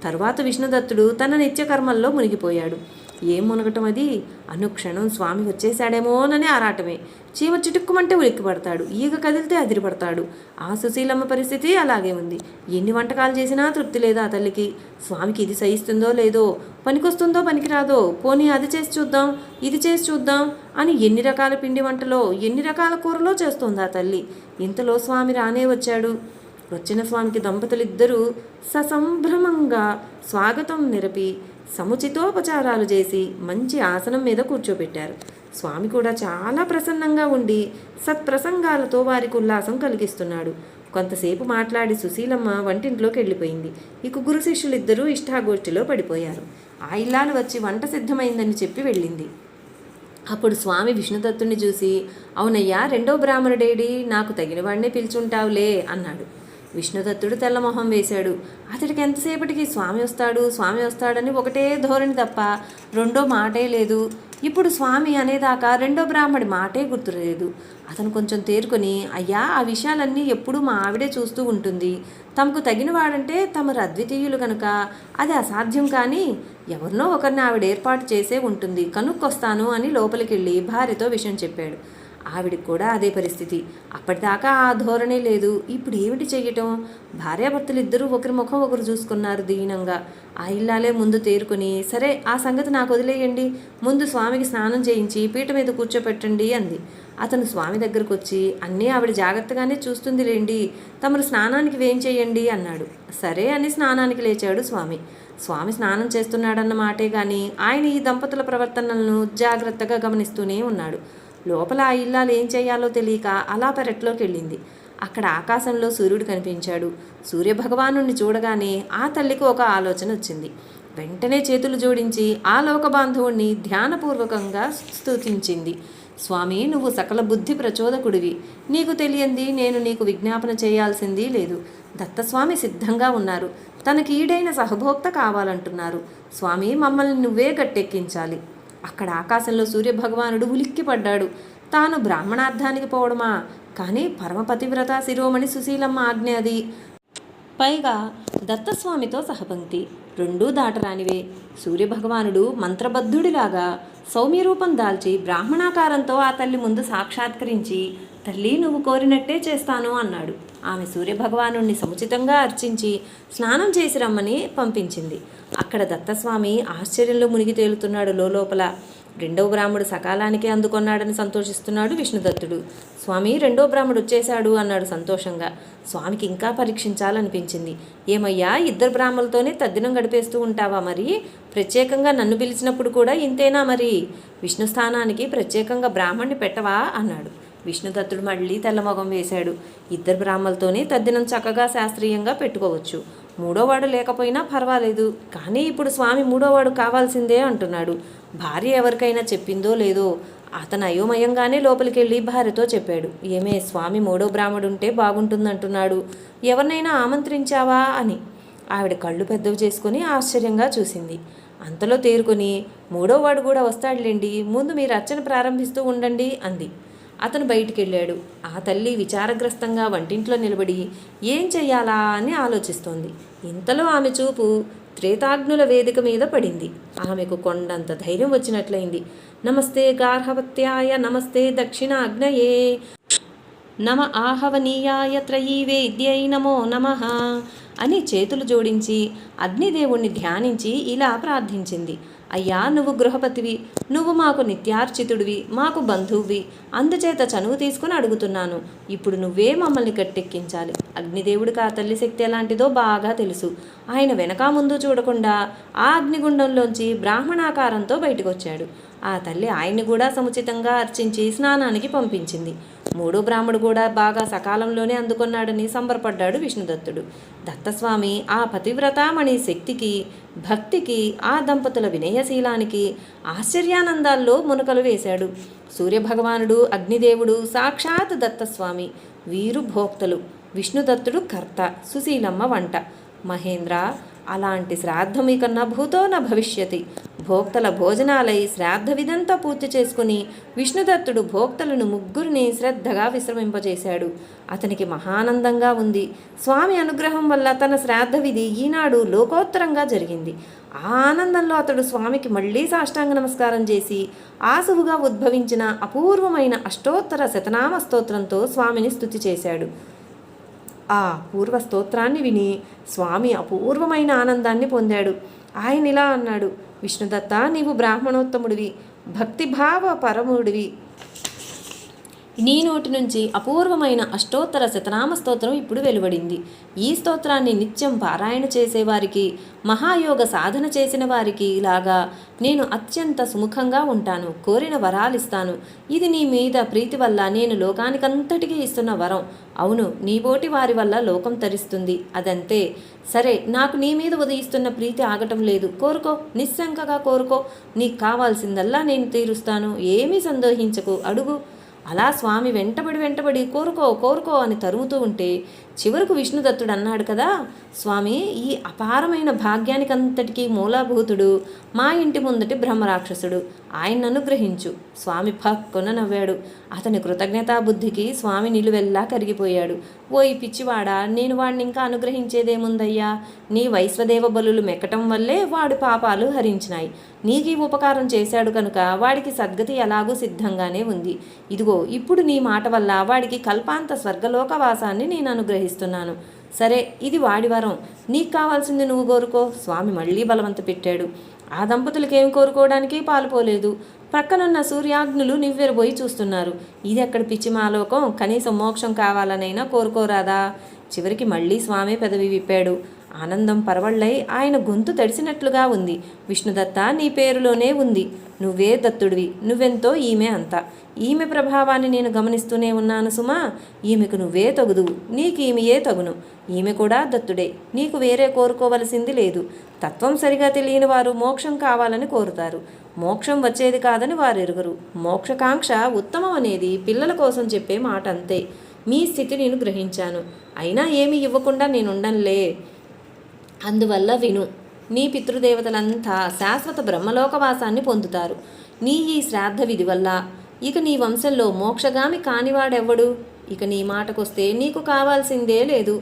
తరువాత విష్ణుదత్తుడు తన నిత్యకర్మల్లో మునిగిపోయాడు. ఏం మునగటం అది? అనుక్షణం స్వామి వచ్చేశాడేమోనని ఆరాటమే. చీమ చిటుక్కుమంటే ఉలిక్కి పడతాడు, ఈగ కదిలితే అదిరిపడతాడు. ఆ సుశీలమ్మ పరిస్థితి అలాగే ఉంది. ఎన్ని వంటకాలు చేసినా తృప్తి లేదా ఆ తల్లికి. స్వామికి ఇది సహిస్తుందో లేదో, పనికొస్తుందో పనికిరాదో, పోనీ అది చేసి చూద్దాం, ఇది చేసి చూద్దాం అని ఎన్ని రకాల పిండి వంటలో, ఎన్ని రకాల కూరలో చేస్తోంది ఆ తల్లి. ఇంతలో స్వామి రానే వచ్చాడు. వచ్చిన స్వామికి దంపతులిద్దరూ ససంభ్రమంగా స్వాగతం నిరపి సముచితోపచారాలు చేసి మంచి ఆసనం మీద కూర్చోబెట్టారు. స్వామి కూడా చాలా ప్రసన్నంగా ఉండి సత్ప్రసంగాలతో వారికి ఉల్లాసం కలిగిస్తున్నాడు. కొంతసేపు మాట్లాడి సుశీలమ్మ వంటింట్లోకి వెళ్ళిపోయింది. ఇక గురు శిష్యులిద్దరూ ఇష్టాగోష్ఠిలో పడిపోయారు. ఆ ఇల్లాలు వచ్చి వంట సిద్ధమైందని చెప్పి వెళ్ళింది. అప్పుడు స్వామి విష్ణుదత్తుని చూసి, అవునయ్యా రెండో బ్రాహ్మణుడేడి, నాకు తగిన వాడినే పిలుచుంటావులే అన్నాడు. విష్ణుదత్తుడు తెల్లమొహం వేశాడు. అతడికి ఎంతసేపటికి స్వామి వస్తాడు స్వామి వస్తాడని ఒకటే ధోరణి తప్ప రెండో మాటే లేదు. ఇప్పుడు స్వామి అనేదాకా రెండో బ్రాహ్మడి మాటే గుర్తులేదు. అతను కొంచెం తేరుకొని, అయ్యా ఆ విషయాలన్నీ ఎప్పుడూ మా ఆవిడే చూస్తూ ఉంటుంది. తమకు తగిన వాడంటే తమరు అద్వితీయులు కనుక అది అసాధ్యం, కానీ ఎవరినో ఒకరిని ఆవిడ ఏర్పాటు చేసే ఉంటుంది, కనుక్కొస్తాను అని లోపలికి వెళ్ళి భార్యతో విషయం చెప్పాడు. ఆవిడికి కూడా అదే పరిస్థితి. అప్పటిదాకా ఆ ధోరణే లేదు. ఇప్పుడు ఏమిటి చెయ్యటం? భార్యాభర్తలు ఇద్దరూ ఒకరి ముఖం ఒకరు చూసుకున్నారు దీనంగా. ఆ ఇల్లాలే ముందు తేరుకొని, సరే ఆ సంగతి నాకు వదిలేయండి, ముందు స్వామికి స్నానం చేయించి పీట మీద కూర్చోపెట్టండి అంది. అతను స్వామి దగ్గరకు వచ్చి, అన్నీ ఆవిడ జాగ్రత్తగానే చూస్తుంది లేండి, తమరు స్నానానికి వేం చేయండి అన్నాడు. సరే అని స్నానానికి లేచాడు స్వామి. స్వామి స్నానం చేస్తున్నాడన్న మాటే కానీ ఆయన ఈ దంపతుల ప్రవర్తనలను జాగ్రత్తగా గమనిస్తూనే ఉన్నాడు. లోపల ఆ ఇల్లాలు ఏం చేయాలో తెలియక అలా పెరట్లోకి వెళ్ళింది. అక్కడ ఆకాశంలో సూర్యుడు కనిపించాడు. సూర్యభగవానుణ్ణి చూడగానే ఆ తల్లికి ఒక ఆలోచన వచ్చింది. వెంటనే చేతులు జోడించి ఆ లోకబాంధవుణ్ణి ధ్యానపూర్వకంగా స్తుతించింది. స్వామి నువ్వు సకల బుద్ధి ప్రచోదకుడివి, నీకు తెలియంది నేను నీకు విజ్ఞాపన చేయాల్సింది లేదు. దత్తస్వామి సిద్ధంగా ఉన్నారు, తనకి ఈడైన సహభోక్త కావాలంటున్నారు. స్వామి మమ్మల్ని నువ్వే గట్టెక్కించాలి. అక్కడ ఆకాశంలో సూర్యభగవానుడు ఉలిక్కిపడ్డాడు. తాను బ్రాహ్మణార్థానికి పోవడమా? కానీ పరమపతివ్రత శిరోమణి సుశీలమ్మ ఆజ్ఞ అది. పైగా దత్తస్వామితో సహపంక్తి, రెండూ దాటరానివే. సూర్యభగవానుడు మంత్రబద్ధుడిలాగా సౌమ్యరూపం దాల్చి బ్రాహ్మణాకారంతో ఆ తల్లి ముందు సాక్షాత్కరించి తల్లి నువ్వు కోరినట్టే చేస్తాను అన్నాడు. ఆమె సూర్యభగవానుణ్ణి సముచితంగా అర్చించి స్నానం చేసి రమ్మని పంపించింది. అక్కడ దత్తస్వామి ఆశ్చర్యంలో మునిగి తేలుతున్నాడు లోపల. రెండవ బ్రాహ్మడు సకాలానికి అందుకొన్నాడని సంతోషిస్తున్నాడు విష్ణుదత్తుడు. స్వామి రెండో బ్రాహ్మడు వచ్చేశాడు అన్నాడు సంతోషంగా. స్వామికి ఇంకా పరీక్షించాలనిపించింది. ఏమయ్యా, ఇద్దరు బ్రాహ్మలతోనే తద్దినం గడిపేస్తూ ఉంటావా? మరి ప్రత్యేకంగా నన్ను పిలిచినప్పుడు కూడా ఇంతేనా? మరి విష్ణు స్థానానికి ప్రత్యేకంగా బ్రాహ్మణ్ణి పెట్టవా అన్నాడు. విష్ణుదత్తుడు మళ్ళీ తెల్లమొగం వేశాడు. ఇద్దరు బ్రాహ్మలతోనే తద్దినం చక్కగా శాస్త్రీయంగా పెట్టుకోవచ్చు. మూడోవాడు లేకపోయినా పర్వాలేదు, కానీ ఇప్పుడు స్వామి మూడోవాడు కావాల్సిందే అంటున్నాడు. భార్య ఎవరికైనా చెప్పిందో లేదో అతను అయోమయంగానే లోపలికెళ్ళి భార్యతో చెప్పాడు. ఏమే, స్వామి మూడో బ్రాహ్మడుంటే బాగుంటుందంటున్నాడు, ఎవరినైనా ఆమంత్రించావా అని. ఆవిడ కళ్ళు పెద్దవి చేసుకుని ఆశ్చర్యంగా చూసింది. అంతలో తేరుకొని, మూడోవాడు కూడా వస్తాడులేండి, ముందు మీరు అర్చన ప్రారంభిస్తూ ఉండండి అంది. అతను బయటికెళ్ళాడు. ఆ తల్లి విచారగ్రస్తంగా వంటింట్లో నిలబడి ఏం చెయ్యాలా అని ఆలోచిస్తోంది. ఇంతలో ఆమె చూపు త్రేతాగ్నుల వేదిక మీద పడింది. ఆమెకు కొండంత ధైర్యం వచ్చినట్లయింది. నమస్తే గార్హవత్యాయ, నమస్తే దక్షిణాగ్నయే, నమ ఆహవనీయాయ త్రయీవేద్యై నమో నమః అని చేతులు జోడించి అగ్నిదేవుణ్ణి ధ్యానించి ఇలా ప్రార్థించింది. అయ్యా, నువ్వు గృహపతివి, నువ్వు మాకు నిత్యార్చితుడివి, మాకు బంధువువి, అందుచేత చనువు తీసుకుని అడుగుతున్నాను. ఇప్పుడు నువ్వే మమ్మల్ని కట్టెక్కించాలి. అగ్నిదేవుడికి ఆ తల్లి శక్తి ఎలాంటిదో బాగా తెలుసు. ఆయన వెనక ముందు చూడకుండా ఆ అగ్నిగుండంలోంచి బ్రాహ్మణాకారంతో బయటకొచ్చాడు. ఆ తల్లి ఆయన్ని కూడా సముచితంగా అర్చించి స్నానానికి పంపించింది. మూడో బ్రాహ్మడు కూడా బాగా సకాలంలోనే అందుకున్నాడని సంబరపడ్డాడు విష్ణుదత్తుడు. దత్తస్వామి ఆ పతివ్రతామణి శక్తికి, భక్తికి, ఆ దంపతుల వినయశీలానికి ఆశ్చర్యానందాల్లో మునకలు వేశాడు. సూర్యభగవానుడు, అగ్నిదేవుడు, సాక్షాత్ దత్తస్వామి వీరు భోక్తలు, విష్ణుదత్తుడు కర్త, సుశీలమ్మ వంట. మహేంద్ర, అలాంటి శ్రాద్ధం కన్నా భూతో న భవిష్యతి. భోక్తల భోజనాలై శ్రాద్ధ విధంతా పూర్తి చేసుకుని విష్ణుదత్తుడు భోక్తలను ముగ్గురిని శ్రద్ధగా విశ్రమింపజేశాడు. అతనికి మహానందంగా ఉంది. స్వామి అనుగ్రహం వల్ల తన శ్రాద్ధ విధి ఈనాడు లోకోత్తరంగా జరిగింది. ఆ ఆనందంలో అతడు స్వామికి మళ్ళీ సాష్టాంగ నమస్కారం చేసి ఆసువుగా ఉద్భవించిన అపూర్వమైన అష్టోత్తర శతనామ స్తోత్రంతో స్వామిని స్తుతి చేశాడు. ఆ పూర్వ స్తోత్రాన్ని విని స్వామి అపూర్వమైన ఆనందాన్ని పొందాడు. ఆయన ఇలా అన్నాడు. విష్ణుదత్త, నీవు బ్రాహ్మణోత్తముడివి, భక్తిభావ పరముడివి. నీ నోటి నుంచి అపూర్వమైన అష్టోత్తర శతనామ స్తోత్రం ఇప్పుడు వెలువడింది. ఈ స్తోత్రాన్ని నిత్యం పారాయణ చేసేవారికి, మహాయోగ సాధన చేసిన వారికి లాగా నేను అత్యంత సుముఖంగా ఉంటాను, కోరిన వరాలిస్తాను. ఇది నీ మీద ప్రీతి వల్ల నేను లోకానికంతటికీ ఇస్తున్న వరం. అవును, నీబోటి వారి వల్ల లోకం తరిస్తుంది, అదంతే. సరే, నాకు నీ మీద ఉదయిస్తున్న ప్రీతి ఆగటం లేదు. కోరుకో, నిస్శంకగా కోరుకో. నీకు కావాల్సిందల్లా నేను తీరుస్తాను. ఏమీ సందేహించకు, అడుగు. అలా స్వామి వెంటబడి కోరుకో కోరుకో అని తరుముతూ ఉంటే చివరకు విష్ణుదత్తుడు అన్నాడు కదా, స్వామి, ఈ అపారమైన భాగ్యానికంతటికీ మూలభూతుడు మా ఇంటి ముందటి బ్రహ్మరాక్షసుడు, ఆయన్ని అనుగ్రహించు. స్వామి భక్కున నవ్వాడు. అతని కృతజ్ఞతాబుద్ధికి స్వామి నిలువెల్లా కరిగిపోయాడు. ఓయి పిచ్చివాడా, నేను వాడిని ఇంకా అనుగ్రహించేదేముందయ్యా? నీ వైశ్వదేవ బలులు మెక్కటం వల్లే వాడి పాపాలు హరించినాయి. నీకు ఉపకారం చేశాడు కనుక వాడికి సద్గతి ఎలాగూ సిద్ధంగానే ఉంది. ఇదిగో ఇప్పుడు నీ మాట వల్ల వాడికి కల్పాంత స్వర్గలోకవాసాన్ని నేను అనుగ్రహిస్తున్నాను. సరే, ఇది వాడి వరం. నీకు కావాల్సింది నువ్వు కోరుకో. స్వామి మళ్ళీ బలవంత పెట్టాడు. ఆ దంపతులకి ఏం కోరుకోవడానికి పాలుపోలేదు. ప్రక్కనున్న సూర్యాగ్నులు నివ్వెరబోయి చూస్తున్నారు. ఇది ఎక్కడ పిచ్చి మాలోకం, కనీసం మోక్షం కావాలనైనా కోరుకోరాదా? చివరికి మళ్ళీ స్వామి పెదవి విప్పాడు. ఆనందం పరవళ్ళై ఆయన గొంతు తడిసినట్లుగా ఉంది. విష్ణుదత్త, నీ పేరులోనే ఉంది. నువ్వే దత్తుడివి, నువ్వెంతో ఈమె అంతా. ఈమె ప్రభావాన్ని నేను గమనిస్తూనే ఉన్నాను సుమా. ఈమెకు నువ్వే తగుదువు, నీకు ఈమెయే తగును. ఈమె కూడా దత్తుడే, నీకు వేరే కోరుకోవలసింది లేదు. తత్వం సరిగా తెలియని వారు మోక్షం కావాలని కోరుతారు. మోక్షం వచ్చేది కాదని వారు ఎరుగరు. మోక్షకాంక్ష ఉత్తమం అనేది పిల్లల కోసం చెప్పే మాట అంతే. మీ స్థితి నేను గ్రహించాను, అయినా ఏమీ ఇవ్వకుండా నేనుండనులే. అందువల్ల విను, నీ పితృదేవతలంతా శాశ్వత బ్రహ్మలోకవాసాన్ని పొందుతారు. నీ ఈ శ్రాద్ధ విధి వల్ల ఇక నీ వంశంలో మోక్షగామి కానివాడెవ్వడు? ఇక నీ మాటకొస్తే నీకు కావాల్సిందే లేదు.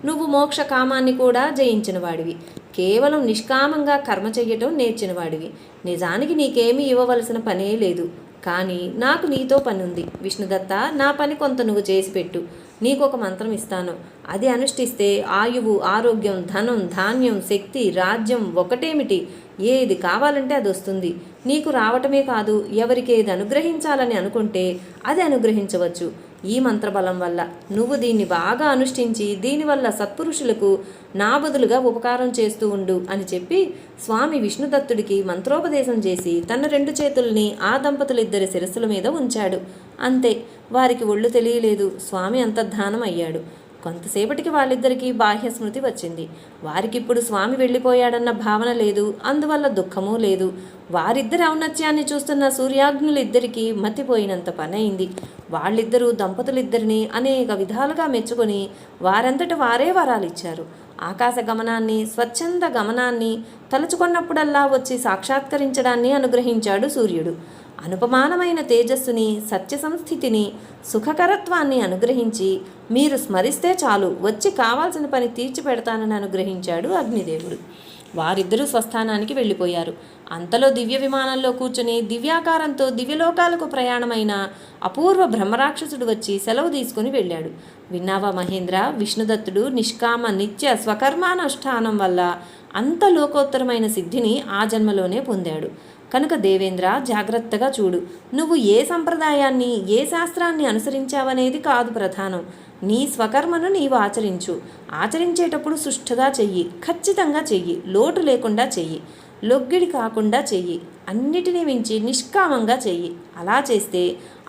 నువ్వు మోక్ష కామాన్ని కూడా జయించిన వాడివి. కేవలం నిష్కామంగా కర్మ చెయ్యటం నేర్చిన వాడివి. నిజానికి నీకేమీ ఇవ్వవలసిన పనే లేదు. కానీ నాకు నీతో పని ఉంది విష్ణుదత్త. నా పని కొంత నువ్వు చేసి పెట్టు. నీకు ఒక మంత్రం ఇస్తాను. అది అనుష్ఠిస్తే ఆయువు, ఆరోగ్యం, ధనం, ధాన్యం, శక్తి, రాజ్యం ఒకటేమిటి, ఏది కావాలంటే అది వస్తుంది. నీకు రావటమే కాదు, ఎవరికి ఏది అనుగ్రహించాలని అనుకుంటే అది అనుగ్రహించవచ్చు ఈ మంత్రబలం వల్ల. నువ్వు దీన్ని బాగా అనుష్ఠించి దీనివల్ల సత్పురుషులకు నా బదులుగా ఉపకారం చేస్తూ ఉండు అని చెప్పి స్వామి విష్ణుదత్తుడికి మంత్రోపదేశం చేసి తన 2 చేతుల్ని ఆ దంపతులిద్దరి శిరస్సుల మీద ఉంచాడు. అంతే, వారికి ఒళ్ళు తెలియలేదు. స్వామి అంతర్ధానం అయ్యాడు. కొంతసేపటికి వాళ్ళిద్దరికీ బాహ్య స్మృతి వచ్చింది. వారికిప్పుడు స్వామి వెళ్ళిపోయాడన్న భావన లేదు, అందువల్ల దుఃఖమూ లేదు. వారిద్దరి ఔన్నత్యాన్ని చూస్తున్న సూర్యాగ్నులిద్దరికీ మతిపోయినంత పనైంది. వాళ్ళిద్దరూ దంపతులిద్దరినీ అనేక విధాలుగా మెచ్చుకొని వారంతట వారే వరాలిచ్చారు. ఆకాశ గమనాన్ని, స్వచ్ఛంద గమనాన్ని, తలుచుకున్నప్పుడల్లా వచ్చి సాక్షాత్కరించడాన్ని అనుగ్రహించాడు సూర్యుడు. అనుపమానమైన తేజస్సుని, సత్య సంస్థితిని, సుఖకరత్వాన్ని అనుగ్రహించి మీరు స్మరిస్తే చాలు వచ్చి కావాల్సిన పని తీర్చిపెడతానని అనుగ్రహించాడు అగ్నిదేవుడు. వారిద్దరూ స్వస్థానానికి వెళ్ళిపోయారు. అంతలో దివ్య విమానంలో కూర్చుని దివ్యాకారంతో దివ్యలోకాలకు ప్రయాణమైన అపూర్వ బ్రహ్మరాక్షసుడు వచ్చి సెలవు తీసుకుని వెళ్ళాడు. విన్నావా మహేంద్ర, విష్ణుదత్తుడు నిష్కామ నిత్య స్వకర్మానుష్ఠానం వల్ల అంత లోకోత్తరమైన సిద్ధిని ఆ జన్మలోనే పొందాడు. కనుక దేవేంద్ర, జాగ్రత్తగా చూడు. నువ్వు ఏ సంప్రదాయాన్ని, ఏ శాస్త్రాన్ని అనుసరించావనేది కాదు ప్రధానం. నీ స్వకర్మను నీవు ఆచరించు. ఆచరించేటప్పుడు సుష్ఠుగా చెయ్యి, ఖచ్చితంగా చెయ్యి, లోటు లేకుండా చెయ్యి, లొగ్గిడి కాకుండా చెయ్యి, అన్నిటినీ మించి నిష్కామంగా చెయ్యి. అలా చేస్తే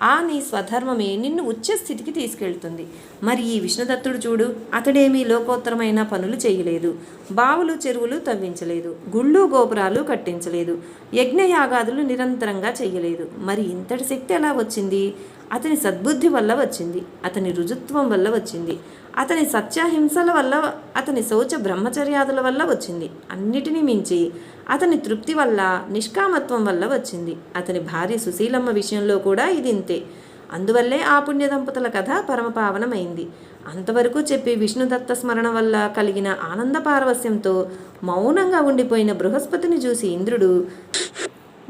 ఆ నీ స్వధర్మమే నిన్ను ఉచ్చస్థితికి తీసుకెళ్తుంది. మరి ఈ విష్ణుదత్తుడు చూడు, అతడేమీ లోకోత్తరమైన పనులు చేయలేదు. బావులు, చెరువులు తవ్వించలేదు, గుళ్ళు, గోపురాలు కట్టించలేదు, యజ్ఞయాగాదులు నిరంతరంగా చెయ్యలేదు. మరి ఇంతటి శక్తి ఎలా వచ్చింది? అతని సద్బుద్ధి వల్ల వచ్చింది, అతని రుజుత్వం వల్ల వచ్చింది, అతని సత్యహింసల వల్ల, అతని శౌచ బ్రహ్మచర్యాదుల వల్ల వచ్చింది. అన్నిటినీ మించి అతని తృప్తి వల్ల, నిష్కామత్వం వల్ల వచ్చింది. అతని భార్య సుశీలమ్మ విషయంలో కూడా ఇది ఇంతే. అందువల్లే ఆ పుణ్య దంపతుల కథ పరమపావనమైంది. అంతవరకు చెప్పి విష్ణుదత్త స్మరణ వల్ల కలిగిన ఆనంద పారవస్యంతో మౌనంగా ఉండిపోయిన బృహస్పతిని చూసి ఇంద్రుడు,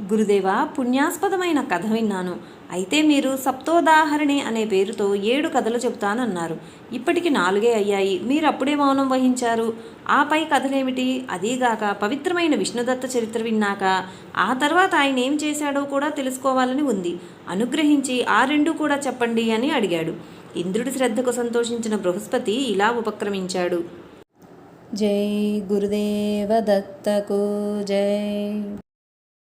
గురుదేవ, పుణ్యాస్పదమైన కథ విన్నాను. అయితే మీరు సప్తోదాహరణి అనే పేరుతో 7 కథలు చెబుతానన్నారు. ఇప్పటికి 4 అయ్యాయి. మీరు అప్పుడే మౌనం వహించారు. ఆ పై కథలేమిటి? అదీగాక పవిత్రమైన విష్ణుదత్త చరిత్ర విన్నాక ఆ తర్వాత ఆయన ఏం చేశాడో కూడా తెలుసుకోవాలని ఉంది. అనుగ్రహించి ఆ 2 కూడా చెప్పండి అని అడిగాడు. ఇంద్రుడి శ్రద్ధకు సంతోషించిన బృహస్పతి ఇలా ఉపక్రమించాడు. జై గురుదేవ దత్తకు జై.